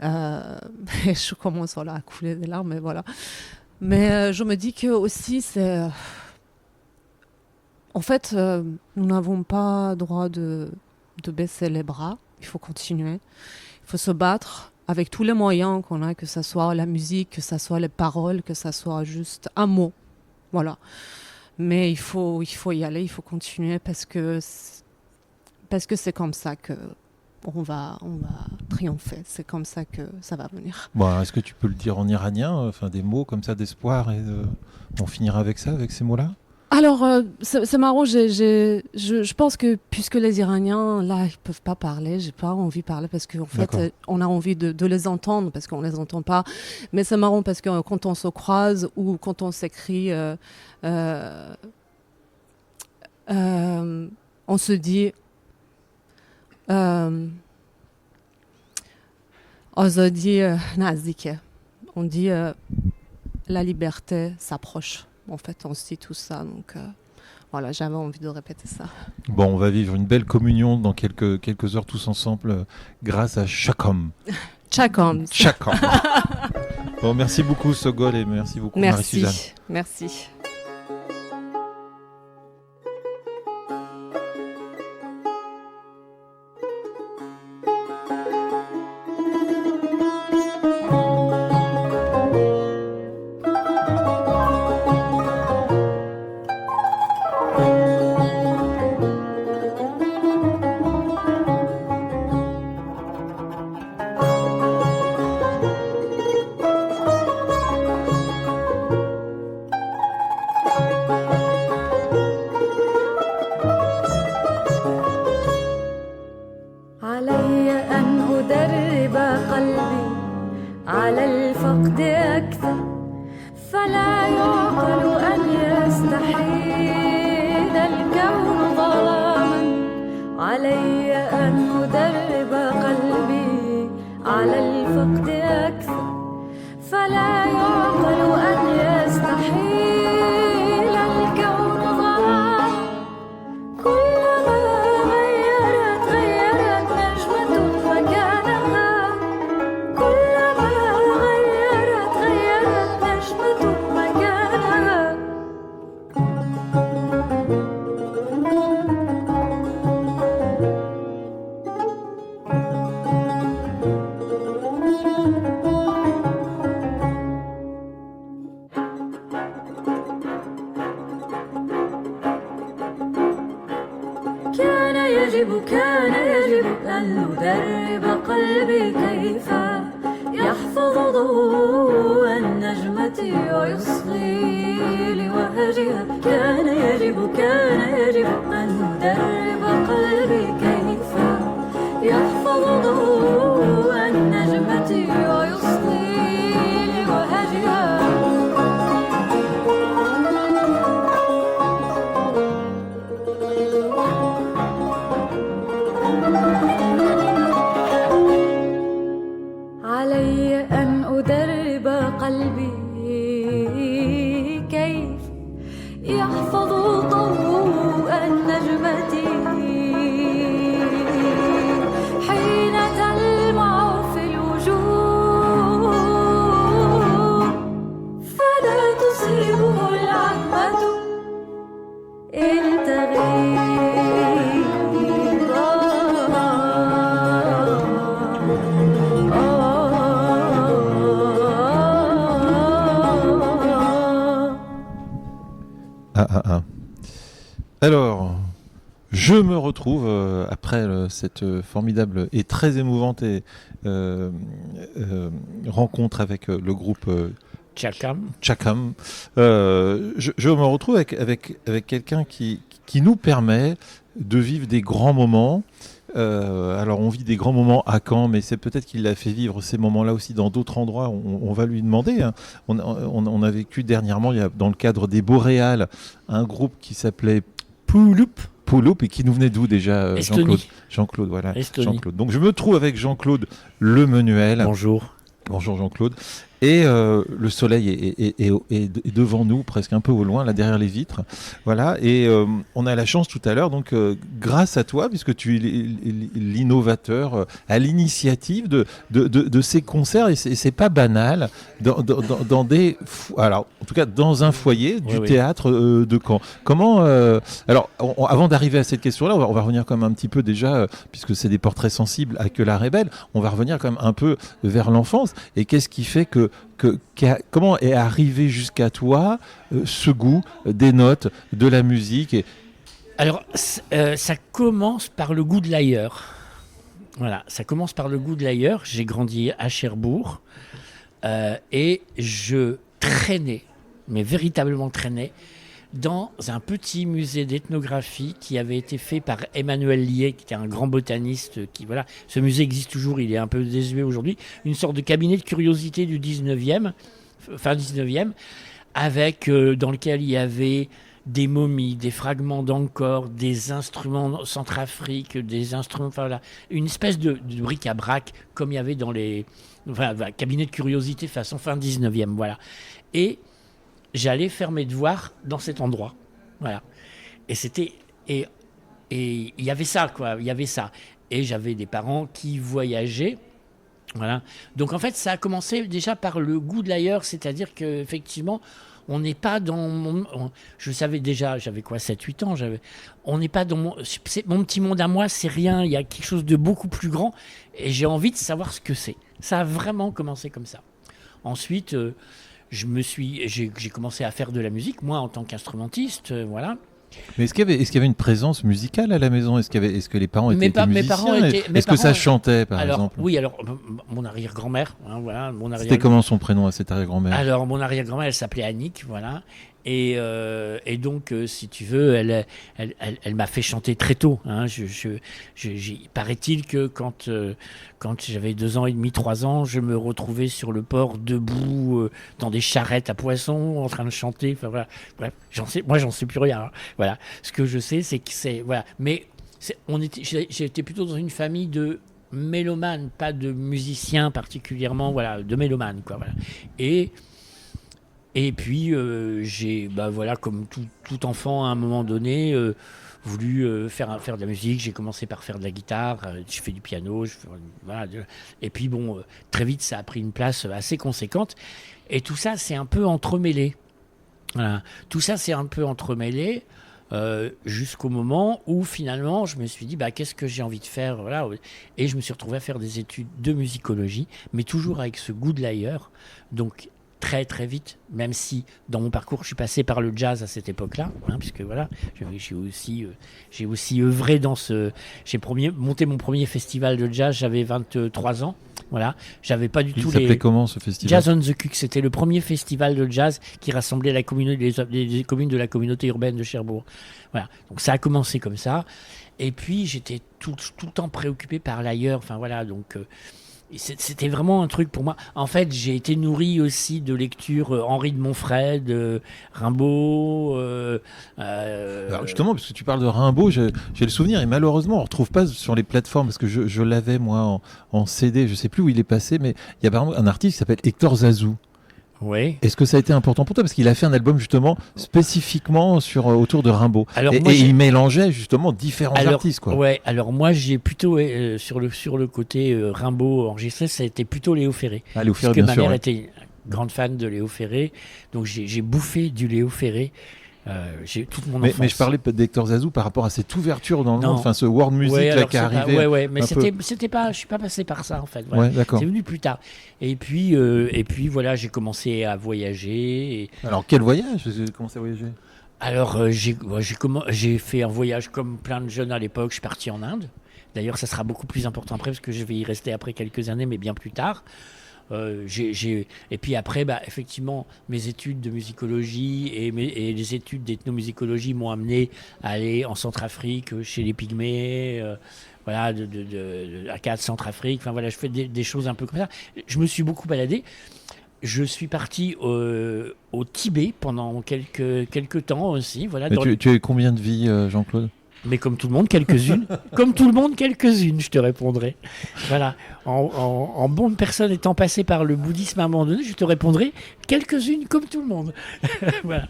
Et je commence voilà, à couler des larmes, mais voilà. Mais je me dis que aussi c'est en fait nous n'avons pas droit de baisser les bras, il faut continuer, il faut se battre avec tous les moyens qu'on a, que ça soit la musique, que ça soit les paroles, que ça soit juste un mot, voilà. Mais il faut y aller, il faut continuer parce que c'est comme ça que on va triompher. C'est comme ça que ça va venir. Bon, est-ce que tu peux le dire en iranien, enfin des mots comme ça d'espoir et on finira avec ça, avec ces mots-là ? Alors c'est marrant, je pense que puisque les Iraniens là ils peuvent pas parler, j'ai pas envie de parler parce qu'en fait on a envie de les entendre parce qu'on les entend pas. Mais c'est marrant parce que quand on se croise ou quand on s'écrit, on se dit Azadi nazdike. On dit la liberté s'approche. En fait, on se dit tout ça. Donc, voilà, j'avais envie de répéter ça. Bon, on va vivre une belle communion dans quelques heures tous ensemble grâce à Chakam. Chakam. Chakam. Bon, merci beaucoup Sogol et merci beaucoup Merci. Marie-Suzanne. Merci. علي أن أدرب قلبي على الفقد أكثر فلا يعقل أن يستحيل الكون ظلاما علي أن أدرب قلبي على الفقد أكثر فلا يعقل أن يستحيل الكون ظلاما كلما غيرت نجمة مكانها كلما غيرت نجمة مكانها كان يجب أن ندرب قلبي كيف يحفظ ضوء النجمة ويصغي لوهجها كان يجب أن ندرب قلبي كيف يحفظ ضوء النجمة ويصغي لوهجها علي أن أدرب قلبي كيف يحفظ ضوء النجمة حين تلمع في الوجوه فلا تصيبه العتمة إن تغيب Alors, je me retrouve après cette formidable et très émouvante rencontre avec le groupe Chakam. Je me retrouve avec quelqu'un qui nous permet de vivre des grands moments. Alors on vit des grands moments à Caen, mais c'est peut-être qu'il a fait vivre ces moments-là aussi dans d'autres endroits. On va lui demander. Hein. On a vécu dernièrement, dans le cadre des Boréales, un groupe qui s'appelait Pouloup et qui nous venait d'où déjà Jean-Claude, voilà. Jean-Claude. Donc je me trouve avec Jean-Claude Lemenuel. Bonjour Jean-Claude. Et le soleil est devant nous, presque un peu au loin, là derrière les vitres. Voilà. Et on a la chance tout à l'heure, donc grâce à toi, puisque tu es l'innovateur à l'initiative de ces concerts, et c'est pas banal, dans des, alors en tout cas dans un foyer du théâtre de Caen. Comment alors avant d'arriver à cette question-là, on va revenir quand même un petit peu déjà, puisque c'est des portraits sensibles à Que la Rébelle, on va revenir quand même un peu vers l'enfance. Et qu'est-ce qui fait comment est arrivé jusqu'à toi ce goût des notes, de la musique Alors, ça commence par le goût de l'ailleurs. Voilà, ça commence par le goût de l'ailleurs. J'ai grandi à Cherbourg et je traînais, mais véritablement traînais, dans un petit musée d'ethnographie qui avait été fait par Emmanuel Lié, qui était un grand botaniste. Ce musée existe toujours, il est un peu désuet aujourd'hui. Une sorte de cabinet de curiosité du 19e, fin 19e, dans lequel il y avait des momies, des fragments d'Angkor, des instruments Centrafrique, des instruments, une espèce de bric-à-brac comme il y avait dans les cabinets de curiosité façon fin 19e. Voilà. Et j'allais faire mes devoirs dans cet endroit. Voilà. c'était et il y avait ça, quoi. Il y avait ça. Et j'avais des parents qui voyageaient. Voilà. Donc en fait, ça a commencé déjà par le goût de l'ailleurs, c'est-à-dire qu'effectivement, on n'est pas dans je savais déjà, j'avais quoi, 7-8 ans, on n'est pas dans mon petit monde à moi, c'est rien, il y a quelque chose de beaucoup plus grand et j'ai envie de savoir ce que c'est. Ça a vraiment commencé comme ça. Ensuite, j'ai commencé à faire de la musique, moi en tant qu'instrumentiste, voilà. Mais est-ce qu'il y avait une présence musicale à la maison? Est-ce que les parents étaient musiciens? Mes parents étaient. Est-ce que ça chantait, par alors, exemple? Oui, alors mon arrière-grand-mère, hein, voilà, C'était comment son prénom à cette arrière-grand-mère? Alors mon arrière-grand-mère, elle s'appelait Annick, voilà. Et donc, si tu veux, elle m'a fait chanter très tôt. Hein. Paraît-il que quand j'avais 2 ans et demi, 3 ans, je me retrouvais sur le port debout dans des charrettes à poissons en train de chanter. Enfin voilà. Bref, j'en sais plus rien. Hein. Voilà. Ce que je sais, c'est que c'est voilà. Mais j'étais plutôt dans une famille de mélomanes, pas de musiciens particulièrement. Voilà, de mélomanes quoi. Voilà. Et puis, j'ai, voilà, comme tout enfant, à un moment donné, voulu faire de la musique. J'ai commencé par faire de la guitare, je fais du piano, voilà, et puis bon, très vite, ça a pris une place assez conséquente. Et tout ça, c'est un peu entremêlé. Voilà. Tout ça, c'est un peu entremêlé jusqu'au moment où, finalement, je me suis dit, qu'est-ce que j'ai envie de faire, voilà. Et je me suis retrouvé à faire des études de musicologie, mais toujours avec ce goût de l'ailleurs. Donc, très très vite, même si dans mon parcours je suis passé par le jazz à cette époque-là, hein, puisque voilà, j'ai aussi œuvré dans j'ai monté mon premier festival de jazz, j'avais 23 ans, voilà, j'avais pas du tout Il s'appelait comment ce festival? Jazz on the Cuck, c'était le premier festival de jazz qui rassemblait les communes de la communauté urbaine de Cherbourg, voilà, donc ça a commencé comme ça, et puis j'étais tout le temps préoccupé par l'ailleurs, enfin voilà, donc c'était vraiment un truc pour moi. En fait, j'ai été nourri aussi de lectures Henri de Montfray, de Rimbaud. Alors justement, parce que tu parles de Rimbaud, j'ai le souvenir, et malheureusement, on ne retrouve pas sur les plateformes, parce que je l'avais, moi, en CD, je ne sais plus où il est passé, mais il y a par exemple un artiste qui s'appelle Hector Zazou. Oui. Est-ce que ça a été important pour toi? Parce qu'il a fait un album justement spécifiquement autour de Rimbaud. Alors, et il mélangeait justement différents artistes, quoi. Ouais, alors moi j'ai plutôt sur le côté Rimbaud enregistré, ça a été plutôt Léo Ferré. Ah, Léo Ferré, parce que bien ma sûr, mère ouais. était grande fan de Léo Ferré, donc j'ai bouffé du Léo Ferré. J'ai toute mon enfance. Mais je parlais d'Hector Zazou par rapport à cette ouverture dans le monde, enfin ce world music ouais, là, qui est arrivé. Ouais, mais c'était pas, je suis pas passé par ça en fait. Voilà. Ouais, d'accord. C'est venu plus tard. Et puis voilà, j'ai commencé à voyager. Alors quel voyage? J'ai commencé à voyager. Alors j'ai fait un voyage comme plein de jeunes à l'époque. Je suis parti en Inde. D'ailleurs, ça sera beaucoup plus important après parce que je vais y rester après quelques années, mais bien plus tard. Et puis après, effectivement, mes études de musicologie et les études d'ethnomusicologie m'ont amené à aller en Centrafrique, chez les Pygmées, voilà, de Akkad, Centrafrique. Enfin voilà, je fais des choses un peu comme ça. Je me suis beaucoup baladé. Je suis parti au Tibet pendant quelques temps aussi. Voilà, mais tu as eu combien de vies, Jean-Claude? Mais comme tout le monde, quelques-unes. Comme tout le monde, quelques-unes, je te répondrai. Voilà. En bonne personne étant passée par le bouddhisme à un moment donné, je te répondrai quelques-unes comme tout le monde. Voilà.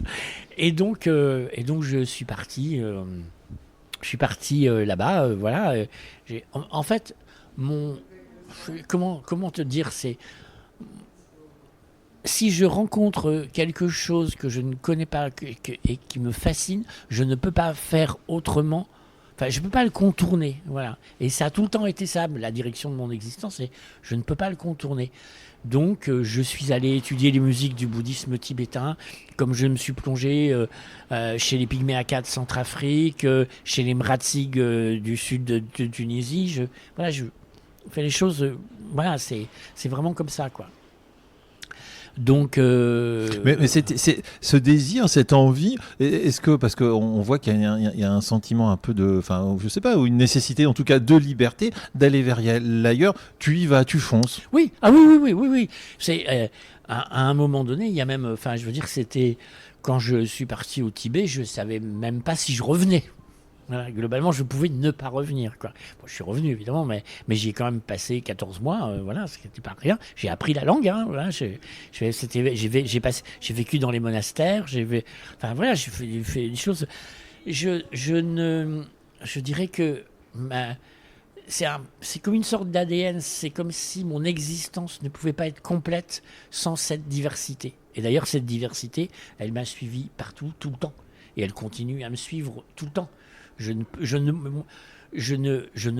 Et donc je suis parti. Là-bas. Voilà. En fait, comment te dire, c'est si je rencontre quelque chose que je ne connais pas et qui me fascine, je ne peux pas faire autrement. Enfin, je ne peux pas le contourner. Voilà. Et ça a tout le temps été ça, la direction de mon existence, et je ne peux pas le contourner. Donc, je suis allé étudier les musiques du bouddhisme tibétain, comme je me suis plongé chez les Pygmées Akkad Centrafrique, chez les Mratsig du sud de Tunisie. Je fais les choses. Voilà, c'est vraiment comme ça, quoi. Donc, mais c'est ce désir, cette envie, est-ce que, parce qu'on voit qu'il y a un sentiment un peu de, enfin, je sais pas, ou une nécessité en tout cas de liberté, d'aller vers l'ailleurs, tu y vas, tu fonces. Oui, oui. C'est à un moment donné, il y a même, enfin, je veux dire, c'était quand je suis parti au Tibet, je savais même pas si je revenais. Voilà, globalement, je pouvais ne pas revenir, quoi. Bon, je suis revenu, évidemment, mais j'y ai quand même passé 14 mois, voilà, ce qui n'était pas rien. J'ai appris la langue, hein, voilà, j'ai vécu dans les monastères, enfin, voilà, j'ai fait des choses. je dirais que c'est comme une sorte d'ADN. C'est comme si mon existence ne pouvait pas être complète sans cette diversité. Et d'ailleurs, cette diversité, elle m'a suivi partout, tout le temps. Et elle continue à me suivre tout le temps. Je ne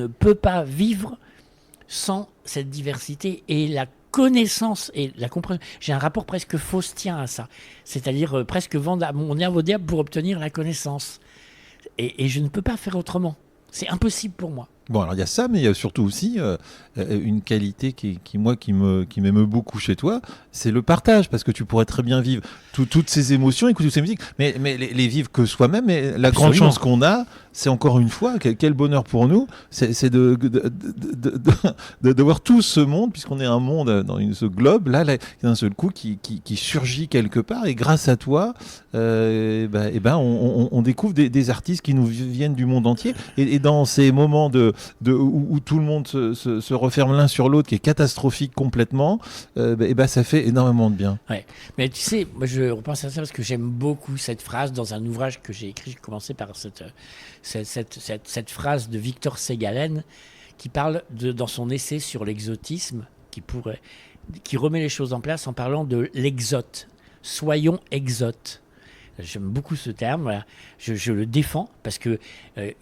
peux pas vivre sans cette diversité et la connaissance et la compréhension. J'ai un rapport presque faustien à ça. C'est-à-dire presque vendre à mon nerf au diable pour obtenir la connaissance. Et je ne peux pas faire autrement. C'est impossible pour moi. Bon, alors il y a ça, mais il y a surtout aussi une qualité qui m'émeut beaucoup chez toi, c'est le partage, parce que tu pourrais très bien vivre toutes ces émotions, écouter toutes ces musiques, mais les vivre que soi-même. Et la grande chance qu'on a, c'est encore une fois, quel bonheur pour nous, c'est de voir tout ce monde, puisqu'on est un monde dans ce globe, là d'un seul coup, qui surgit quelque part, et grâce à toi, on découvre des artistes qui nous viennent du monde entier, et dans ces moments où tout le monde se referme l'un sur l'autre, qui est catastrophique complètement, ça fait énormément de bien. Ouais. Mais tu sais, moi je repense à ça parce que j'aime beaucoup cette phrase dans un ouvrage que j'ai écrit. J'ai commencé par cette phrase de Victor Segalen qui parle dans son essai sur l'exotisme, qui remet les choses en place en parlant de l'exote. Soyons exotes. J'aime beaucoup ce terme, voilà. Je le défends parce que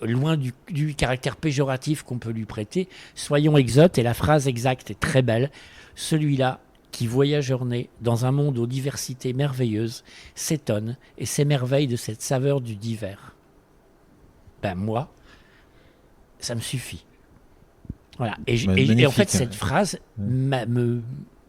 loin du caractère péjoratif qu'on peut lui prêter, soyons exotes, et la phrase exacte est très belle. Celui-là qui voyageur-né dans un monde aux diversités merveilleuses s'étonne et s'émerveille de cette saveur du divers. Moi, ça me suffit. Voilà. Et en fait, cette phrase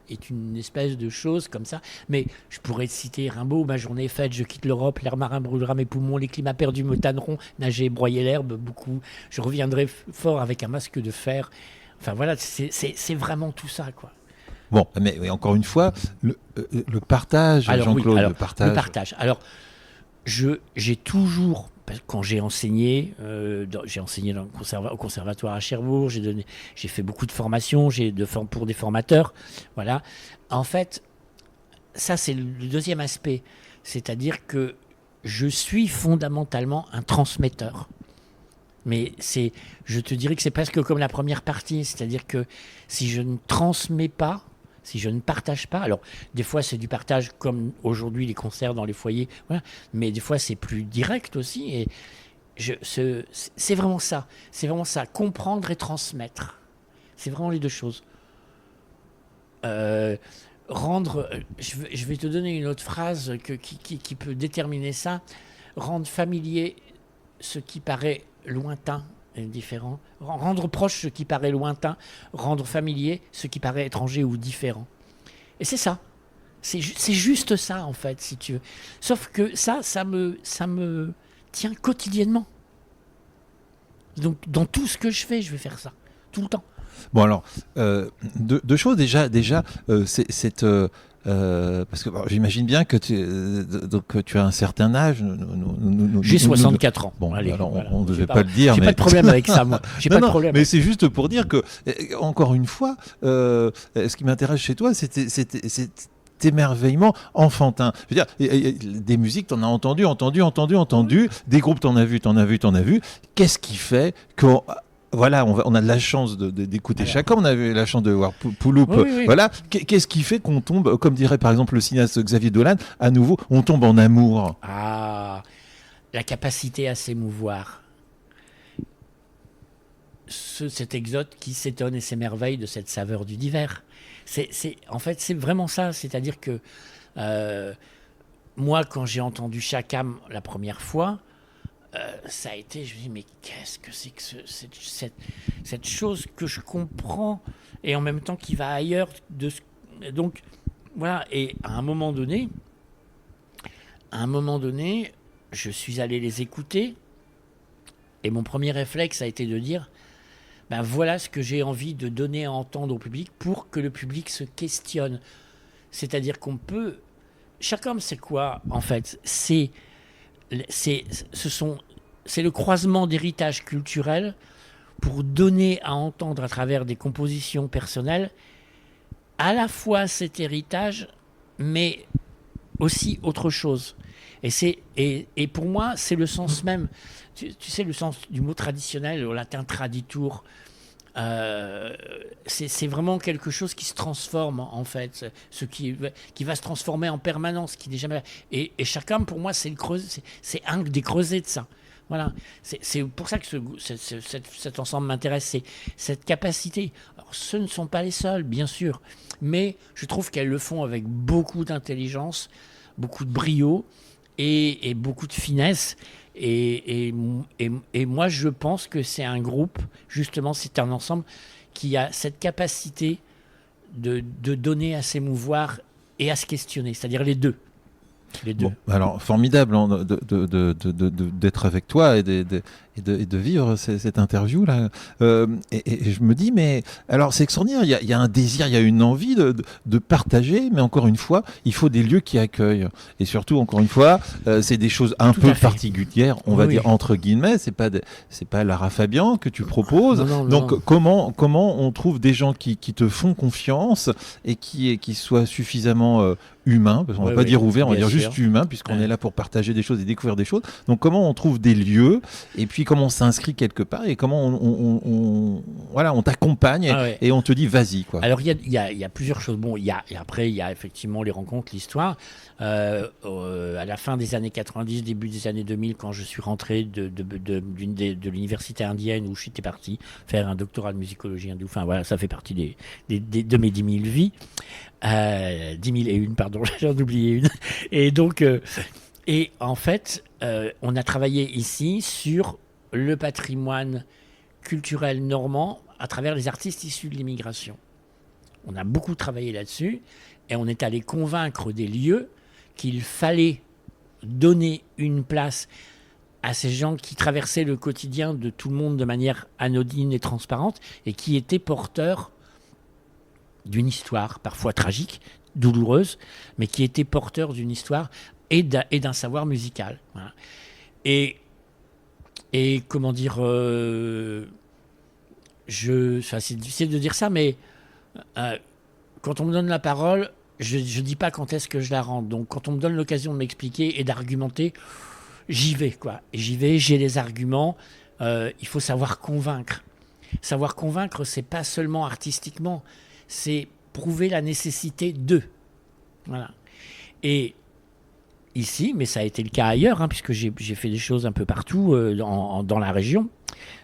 est une espèce de chose comme ça. Mais je pourrais citer Rimbaud, ma journée est faite, je quitte l'Europe, l'air marin brûlera mes poumons, les climats perdus me tanneront, nager, broyer l'herbe, beaucoup. Je reviendrai fort avec un masque de fer. Enfin voilà, c'est vraiment tout ça, quoi. Bon, mais encore une fois, le partage, Jean-Claude, le partage. Alors, j'ai toujours... Quand j'ai enseigné au conservatoire à Cherbourg, j'ai fait beaucoup de formations, pour des formateurs, voilà. En fait, ça c'est le deuxième aspect, c'est-à-dire que je suis fondamentalement un transmetteur. Mais je te dirais que c'est presque comme la première partie, c'est-à-dire que si je ne transmets pas, si je ne partage pas, alors des fois c'est du partage comme aujourd'hui les concerts dans les foyers, voilà, mais des fois c'est plus direct aussi, et c'est vraiment ça, comprendre et transmettre, c'est vraiment les deux choses. Je vais te donner une autre phrase qui peut déterminer ça, rendre familier ce qui paraît lointain et différent, rendre proche ce qui paraît lointain, rendre familier ce qui paraît étranger ou différent. Et c'est ça. C'est juste ça, en fait, si tu veux. Sauf que ça me tient quotidiennement. Donc, dans tout ce que je vais faire ça, tout le temps. Bon, alors, deux choses. Déjà, c'est parce que j'imagine bien que tu as un certain âge. J'ai 64 ans. Bon, allez, alors on ne devait pas le dire. J'ai pas de problème avec ça, moi. J'ai pas de problème. Mais c'est juste pour dire que, encore une fois, ce qui m'intéresse chez toi, c'est émerveillement enfantin. Je veux dire, des musiques, t'en as entendu. Des groupes, t'en as vu. Qu'est-ce qui fait que... Voilà, on a de la chance d'écouter chacun. On a eu la chance de voir Pouloup. Oui. Voilà. Qu'est-ce qui fait qu'on tombe, comme dirait par exemple le cinéaste Xavier Dolan, à nouveau, on tombe en amour? Ah, la capacité à s'émouvoir. Cet exote qui s'étonne et s'émerveille de cette saveur du divers. En fait, c'est vraiment ça. C'est-à-dire que moi, quand j'ai entendu Chakam la première fois, ça a été, je me dis, mais qu'est-ce que c'est que cette chose que je comprends et en même temps qui va ailleurs donc voilà. Et à un moment donné, je suis allé les écouter et mon premier réflexe a été de dire, voilà ce que j'ai envie de donner à entendre au public pour que le public se questionne. C'est-à-dire qu'on peut... Chacun, c'est quoi en fait? C'est le croisement d'héritages culturels pour donner à entendre à travers des compositions personnelles à la fois cet héritage, mais aussi autre chose. Et pour moi, c'est le sens même. Tu sais, le sens du mot traditionnel, au latin traditur. C'est vraiment quelque chose qui se transforme, en fait. Qui va se transformer en permanence, qui n'est jamais. Et chacun, pour moi, c'est un des creusets de ça. Voilà, c'est pour ça que cet ensemble m'intéresse, c'est cette capacité. Alors, ce ne sont pas les seuls, bien sûr, mais je trouve qu'elles le font avec beaucoup d'intelligence, beaucoup de brio et beaucoup de finesse. Et moi, je pense que c'est un groupe, justement, c'est un ensemble qui a cette capacité de donner à s'émouvoir et à se questionner, c'est-à-dire les deux. Les deux. Bon, alors formidable hein, d'être avec toi et de vivre cette interview là. Et je me dis mais alors c'est extraordinaire. Il y a un désir, il y a une envie de partager, mais encore une fois, il faut des lieux qui accueillent. Et surtout encore une fois, c'est des choses un peu particulières, on va dire entre guillemets. C'est pas Lara Fabian que tu proposes. Non, donc comment on trouve des gens qui te font confiance et qui soient suffisamment humain, parce qu'on va pas dire ouvert, on va dire juste humain, puisqu'on est là pour partager des choses et découvrir des choses. Donc comment on trouve des lieux, et puis comment on s'inscrit quelque part, et comment on t'accompagne, et on te dit vas-y, quoi. Alors il y a plusieurs choses. Bon, après il y a effectivement les rencontres, l'histoire. À la fin des années 90, début des années 2000, quand je suis rentré de l'université indienne où j'étais parti faire un doctorat de musicologie hindoue, enfin voilà, ça fait partie de mes 10 000 vies. 10 001, pardon, j'en ai oublié une. Et donc, et en fait, on a travaillé ici sur le patrimoine culturel normand à travers les artistes issus de l'immigration. On a beaucoup travaillé là-dessus et on est allé convaincre des lieux qu'il fallait donner une place à ces gens qui traversaient le quotidien de tout le monde de manière anodine et transparente et qui étaient porteurs d'une histoire parfois tragique, douloureuse, mais qui était porteur d'une histoire et d'un savoir musical. Voilà. Et comment dire, c'est difficile de dire ça, mais quand on me donne la parole, je ne dis pas quand est-ce que je la rends. Donc quand on me donne l'occasion de m'expliquer et d'argumenter, j'y vais, quoi. J'y vais, j'ai les arguments. Il faut savoir convaincre. Savoir convaincre, c'est pas seulement artistiquement, c'est prouver la nécessité d'eux. Voilà. Et ici, mais ça a été le cas ailleurs, hein, puisque j'ai fait des choses un peu partout dans la région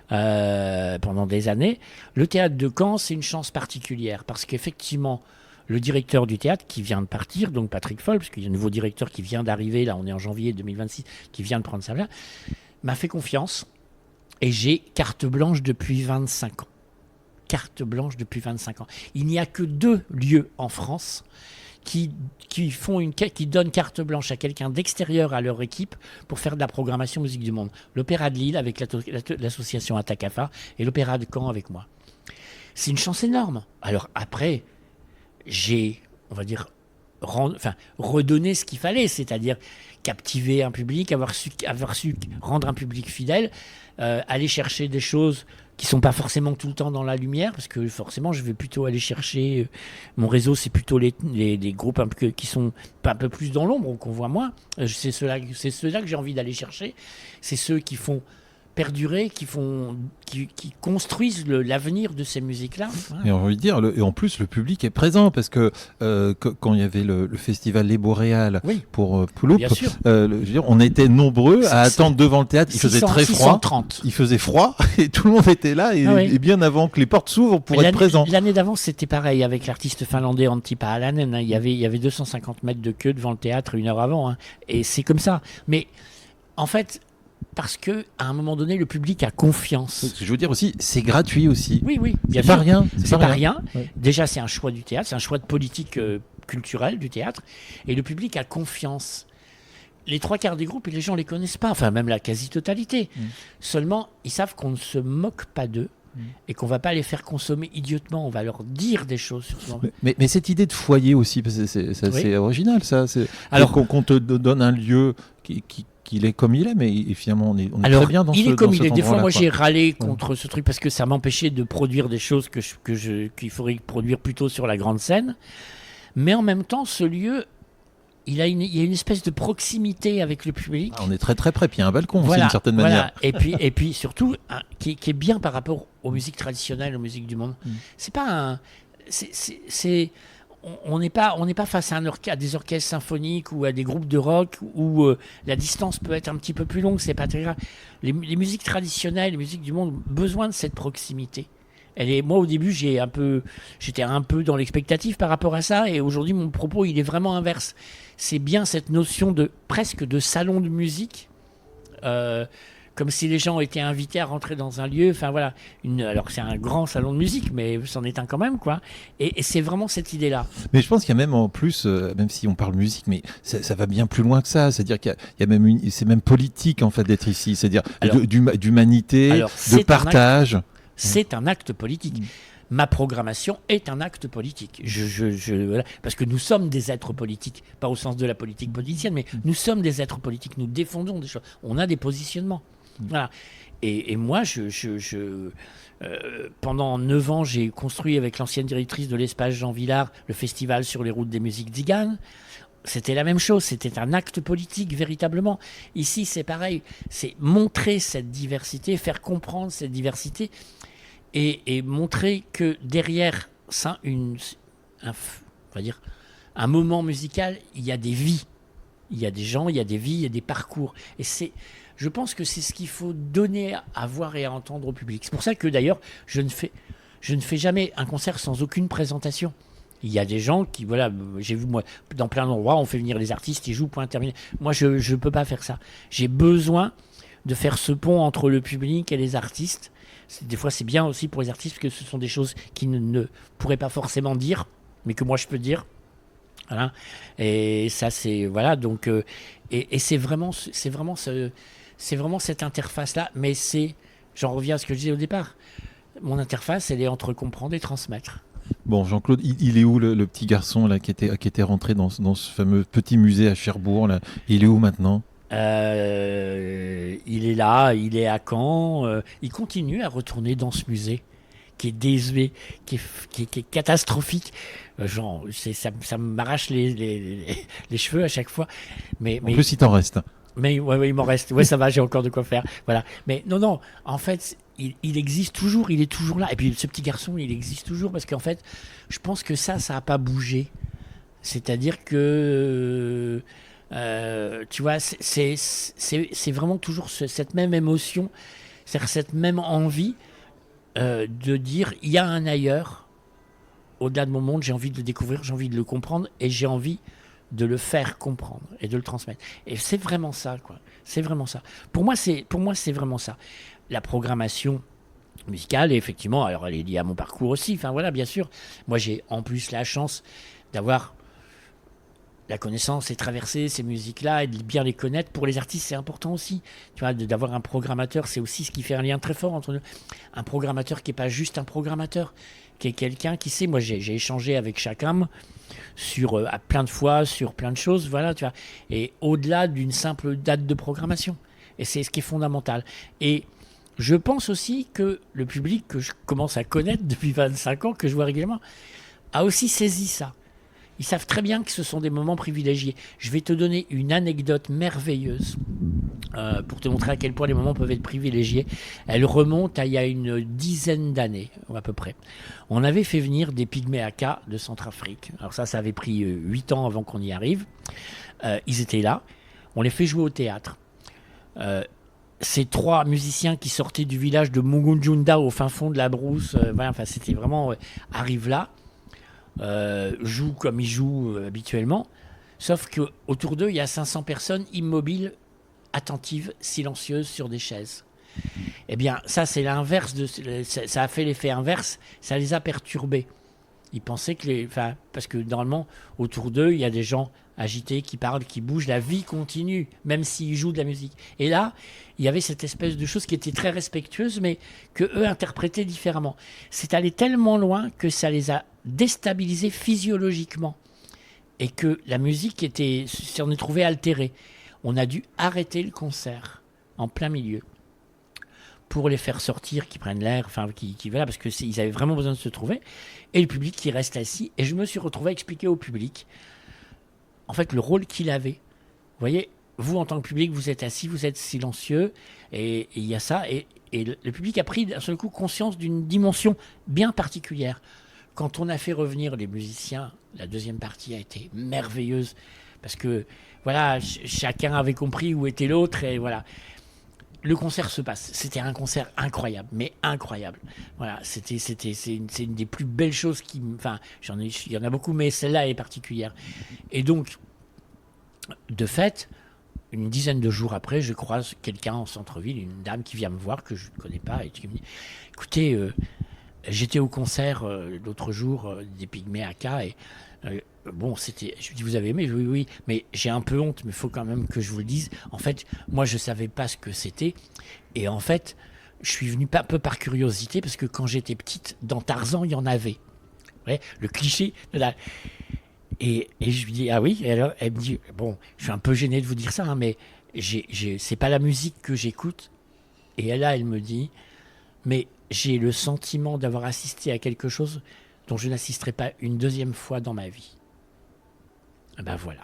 pendant des années. Le théâtre de Caen, c'est une chance particulière, parce qu'effectivement, le directeur du théâtre qui vient de partir, donc Patrick Foll, parce qu'il y a un nouveau directeur qui vient d'arriver, là on est en janvier 2026, qui vient de prendre sa place, m'a fait confiance, et j'ai carte blanche depuis 25 ans. Carte blanche depuis 25 ans. Il n'y a que 2 lieux en France qui donnent carte blanche à quelqu'un d'extérieur à leur équipe pour faire de la programmation musique du monde. L'Opéra de Lille avec l'association Atakafa et l'Opéra de Caen avec moi. C'est une chance énorme. Alors après, j'ai, on va dire, redonné ce qu'il fallait, c'est-à-dire captiver un public, avoir su rendre un public fidèle, aller chercher des choses qui sont pas forcément tout le temps dans la lumière, parce que forcément je vais plutôt aller chercher, mon réseau c'est plutôt les groupes qui sont un peu plus dans l'ombre, qu'on voit moins. C'est ceux-là que j'ai envie d'aller chercher, c'est ceux qui font perdurer, qui construisent l'avenir de ces musiques-là. Voilà. Et on va dire, et en plus le public est présent, parce que quand il y avait le festival Les Boréales pour Pouloup, je veux dire, on était nombreux à attendre devant le théâtre. Il faisait très froid. 630. Il faisait froid et tout le monde était là et bien avant que les portes s'ouvrent pour être présent. L'année d'avant, c'était pareil avec l'artiste finlandais Antti Paalanen. Hein. Il y avait 250 mètres de queue devant le théâtre 1 heure avant. Hein. Et c'est comme ça. Mais en fait, parce que à un moment donné, le public a confiance. Je veux dire aussi, c'est gratuit aussi. Oui, bien sûr. C'est pas rien. Ouais. Déjà, c'est un choix du théâtre, c'est un choix de politique culturelle du théâtre, et le public a confiance. Les 3/4 des groupes, les gens les connaissent pas, enfin même la quasi-totalité. Seulement, ils savent qu'on ne se moque pas d'eux. Et qu'on va pas les faire consommer idiotement, on va leur dire des choses sur ce moment. Mais cette idée de foyer aussi, c'est original, ça. Alors qu'on te donne un lieu qu'il est comme il est, mais finalement on est très bien dans ce endroit-là. Il est comme il est. Des fois, moi j'ai râlé contre ce truc parce que ça m'empêchait de produire des choses qu'il faudrait produire plutôt sur la grande scène. Mais en même temps, ce lieu il y a une espèce de proximité avec le public. Ah, on est très très près, puis il y a un balcon aussi d'une certaine manière. Et puis surtout, qui est bien par rapport aux musiques traditionnelles, aux musiques du monde. C'est pas on n'est pas face à des orchestres symphoniques ou à des groupes de rock où la distance peut être un petit peu plus longue, c'est pas très grave. Les musiques traditionnelles, les musiques du monde ont besoin de cette proximité. Moi, au début, j'étais un peu dans l'expectative par rapport à ça, et aujourd'hui, mon propos, il est vraiment inverse. C'est bien cette notion presque de salon de musique, comme si les gens étaient invités à rentrer dans un lieu. Enfin voilà, alors que c'est un grand salon de musique, mais c'en est un quand même, quoi. Et c'est vraiment cette idée-là. Mais je pense qu'il y a même en plus, même si on parle musique, mais ça va bien plus loin que ça. C'est-à-dire qu'il y a même c'est même politique en fait d'être ici. C'est-à-dire d'humanité, de partage. C'est un acte politique. Ma programmation est un acte politique. Voilà. Parce que nous sommes des êtres politiques, pas au sens de la politique politicienne, mais nous sommes des êtres politiques. Nous défendons des choses. On a des positionnements. Voilà. Et moi, pendant 9 ans, j'ai construit avec l'ancienne directrice de l'espace Jean Villard le festival sur les routes des musiques tziganes. C'était la même chose, c'était un acte politique véritablement. Ici, c'est pareil, c'est montrer cette diversité, faire comprendre cette diversité et montrer que derrière ça, on va dire, un moment musical, il y a des vies. Il y a des gens, il y a des vies, il y a des parcours. Et je pense que c'est ce qu'il faut donner à voir et à entendre au public. C'est pour ça que d'ailleurs, je ne fais jamais un concert sans aucune présentation. Il y a des gens qui, voilà, j'ai vu moi, dans plein d'endroits, on fait venir les artistes, ils jouent, point terminé. Moi, je ne peux pas faire ça. J'ai besoin de faire ce pont entre le public et les artistes. Des fois, c'est bien aussi pour les artistes, parce que ce sont des choses qu'ils ne pourraient pas forcément dire, mais que moi, je peux dire. Voilà. Et ça, c'est... Voilà, donc... et c'est vraiment cette interface-là, mais j'en reviens à ce que je disais au départ. Mon interface, elle est entre comprendre et transmettre. Bon, Jean-Claude, il est où le petit garçon là, qui était rentré dans ce fameux petit musée à Cherbourg là? Il est où maintenant? Il est là, il est à Caen. Il continue à retourner dans ce musée qui est désuet, qui est catastrophique. Ça m'arrache les cheveux à chaque fois. Mais en plus, il t'en reste. Mais ouais, il m'en reste. Ouais, ça va, j'ai encore de quoi faire. Voilà. Mais non, en fait, il existe toujours, il est toujours là. Et puis ce petit garçon, il existe toujours parce qu'en fait, je pense que ça n'a pas bougé. C'est-à-dire que, tu vois, c'est vraiment toujours cette même émotion, c'est-à-dire cette même envie de dire, il y a un ailleurs, au-delà de mon monde, j'ai envie de le découvrir, j'ai envie de le comprendre et j'ai envie de le faire comprendre et de le transmettre. Et c'est vraiment ça, quoi. C'est vraiment ça. Pour moi, c'est vraiment ça. La programmation musicale, et effectivement, alors elle est liée à mon parcours aussi. Enfin voilà, bien sûr. Moi, j'ai en plus la chance d'avoir la connaissance et traverser ces musiques-là et de bien les connaître. Pour les artistes, c'est important aussi. Tu vois, d'avoir un programmateur, c'est aussi ce qui fait un lien très fort entre nous. Un programmateur qui n'est pas juste un programmateur, qui est quelqu'un qui sait. Moi, j'ai échangé avec Chakam à plein de fois sur plein de choses, voilà, tu vois. Et au-delà d'une simple date de programmation. Et c'est ce qui est fondamental. Et je pense aussi que le public que je commence à connaître depuis 25 ans, que je vois régulièrement, a aussi saisi ça. Ils savent très bien que ce sont des moments privilégiés. Je vais te donner une anecdote merveilleuse pour te montrer à quel point les moments peuvent être privilégiés. Elle remonte à il y a une dizaine d'années, à peu près. On avait fait venir des Pygmées Aka de Centrafrique. Alors ça avait pris 8 ans avant qu'on y arrive. Ils étaient là. On les fait jouer au théâtre. Ces 3 musiciens qui sortaient du village de Mugunjunda au fin fond de la brousse, voilà, enfin, c'était vraiment... arrivent là. Jouent comme ils jouent habituellement, sauf qu'autour d'eux, il y a 500 personnes immobiles, attentives, silencieuses sur des chaises. Eh bien, ça, c'est l'inverse ça a fait l'effet inverse, ça les a perturbés. Ils pensaient parce que normalement, autour d'eux, il y a des gens agités qui parlent, qui bougent, la vie continue, même s'ils jouent de la musique. Et là, il y avait cette espèce de chose qui était très respectueuse, mais que eux interprétaient différemment. C'est allé tellement loin que ça les a déstabilisés physiologiquement. Et que la musique s'en est trouvée altérée. On a dû arrêter le concert en plein milieu pour les faire sortir, qui prennent l'air, enfin, voilà, parce qu'ils avaient vraiment besoin de se trouver. Et le public qui reste assis. Et je me suis retrouvé à expliquer au public en fait, le rôle qu'il avait. Vous voyez, vous, en tant que public, vous êtes assis, vous êtes silencieux, et il y a ça. Et le public a pris d'un seul coup conscience d'une dimension bien particulière. Quand on a fait revenir les musiciens, la deuxième partie a été merveilleuse, parce que, voilà, chacun avait compris où était l'autre, et voilà. Le concert se passe. C'était un concert incroyable, mais incroyable. Voilà, c'est une des plus belles choses enfin, il y en a beaucoup, mais celle-là est particulière. Et donc, de fait, une dizaine de jours après, je croise quelqu'un en centre-ville, une dame qui vient me voir, que je ne connais pas, et qui me dit, écoutez, j'étais au concert l'autre jour des Pygmées Aka, et bon, je lui dis, vous avez aimé? Oui, oui, mais j'ai un peu honte, mais il faut quand même que je vous le dise. En fait, moi, je ne savais pas ce que c'était. Et en fait, je suis venu un peu par curiosité, parce que quand j'étais petite, dans Tarzan, il y en avait. Ouais, le cliché. Et je lui dis, ah oui? Et alors, elle me dit, bon, je suis un peu gêné de vous dire ça, hein, mais c'est pas la musique que j'écoute. Et là, elle me dit, mais j'ai le sentiment d'avoir assisté à quelque chose dont je n'assisterai pas une deuxième fois dans ma vie. Ben voilà.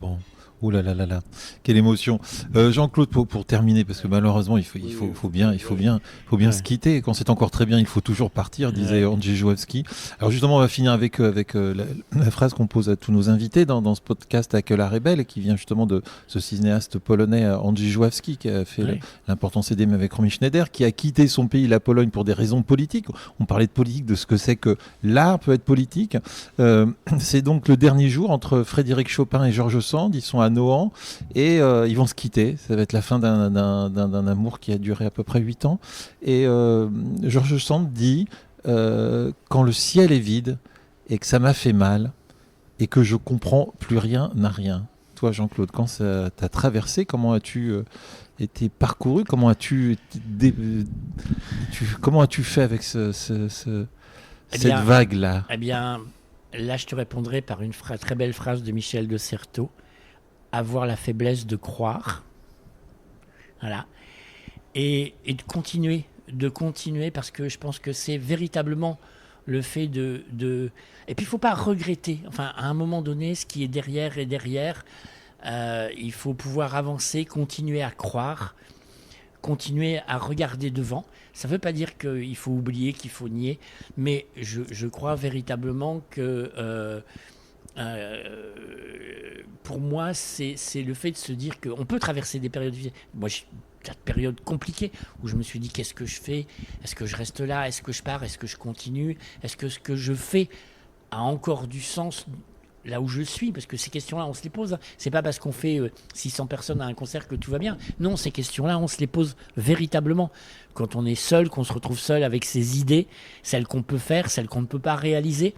Bon, oh là là là là, quelle émotion. Jean-Claude, pour terminer, parce que malheureusement il faut bien se quitter. Quand c'est encore très bien, il faut toujours partir, disait Andrzej Jouewski. Alors justement, on va finir avec la phrase qu'on pose à tous nos invités dans ce podcast Akela Rebel, qui vient justement de ce cinéaste polonais Andrzej Jouewski, qui a fait l'important CD avec Romy Schneider, qui a quitté son pays, la Pologne, pour des raisons politiques. On parlait de politique, de ce que c'est que l'art peut être politique. C'est donc le dernier jour entre Frédéric Chopin et George Sand. Ils sont à Nohant et ils vont se quitter. Ça va être la fin d'un amour qui a duré à peu près 8 ans. Et George Sand dit quand le ciel est vide et que ça m'a fait mal et que je comprends plus rien n'a rien. Toi, Jean-Claude, quand ça t'a traversé, comment as-tu été parcouru? Comment as-tu fait avec cette vague-là? Eh bien, là, je te répondrai par une très belle phrase de Michel de Certeau. Avoir la faiblesse de croire. Voilà. Et de continuer, parce que je pense que c'est véritablement le fait de... Et puis, il ne faut pas regretter. Enfin, à un moment donné, ce qui est derrière est derrière. Il faut pouvoir avancer, continuer à croire, continuer à regarder devant. Ça ne veut pas dire qu'il faut oublier, qu'il faut nier, mais je crois véritablement que pour moi, c'est le fait de se dire qu'on peut traverser des périodes difficiles. Moi, j'ai des périodes compliquées où je me suis dit, qu'est-ce que je fais? Est-ce que je reste là? Est-ce que je pars? Est-ce que je continue? Est-ce que ce que je fais a encore du sens là où je suis? Parce que ces questions-là, on se les pose. C'est pas parce qu'on fait 600 personnes à un concert que tout va bien. Non, ces questions-là, on se les pose véritablement. Quand on est seul, qu'on se retrouve seul avec ses idées, celles qu'on peut faire, celles qu'on ne peut pas réaliser,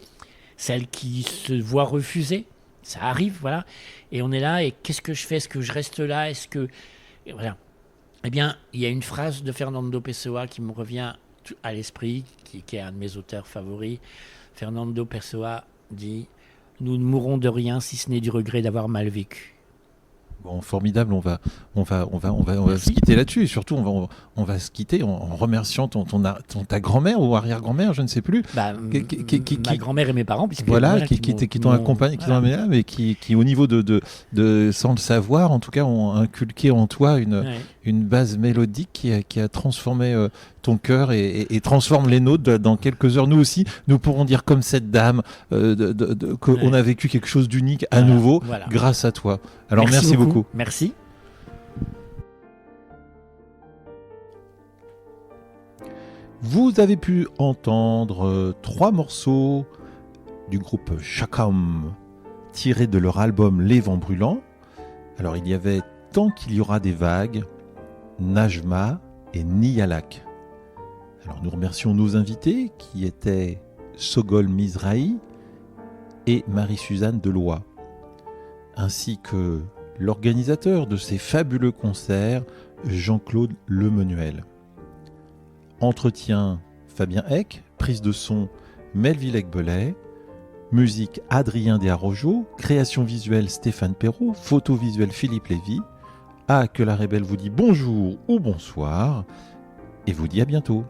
celles qui se voient refuser, ça arrive, voilà. Et on est là, et qu'est-ce que je fais? Est-ce que je reste là? Est-ce que... Et voilà. Eh bien, il y a une phrase de Fernando Pessoa qui me revient à l'esprit, qui est un de mes auteurs favoris. Fernando Pessoa dit... Nous ne mourrons de rien si ce n'est du regret d'avoir mal vécu. Bon, formidable, on va se quitter là-dessus, et surtout on va se quitter en remerciant ta grand-mère ou arrière-grand-mère, je ne sais plus. Ma grand-mère et mes parents, puisque qui t'ont accompagné, qui t'ont amené là, mais qui au niveau de sans le savoir, en tout cas, ont inculqué en toi une base mélodique qui a transformé ton cœur et transforme les nôtres. Dans quelques heures, nous aussi, nous pourrons dire comme cette dame qu'on a vécu quelque chose d'unique à nouveau grâce à toi. Alors merci beaucoup. Merci. Vous avez pu entendre 3 morceaux du groupe Chakam tirés de leur album Les Vents Brûlants. Alors il y avait Tant qu'il y aura des vagues, Najma et Niyalak. Alors nous remercions nos invités qui étaient Sogol Mizrahi et Marie-Suzanne Deloy, ainsi que l'organisateur de ces fabuleux concerts, Jean-Claude Lemenuel. Entretien Fabien Eck, prise de son Melville Eckbelet, musique Adrien Desarrojo, création visuelle Stéphane Perrault, photo visuelle Philippe Lévy. Akela Rebel vous dit bonjour ou bonsoir et vous dit à bientôt.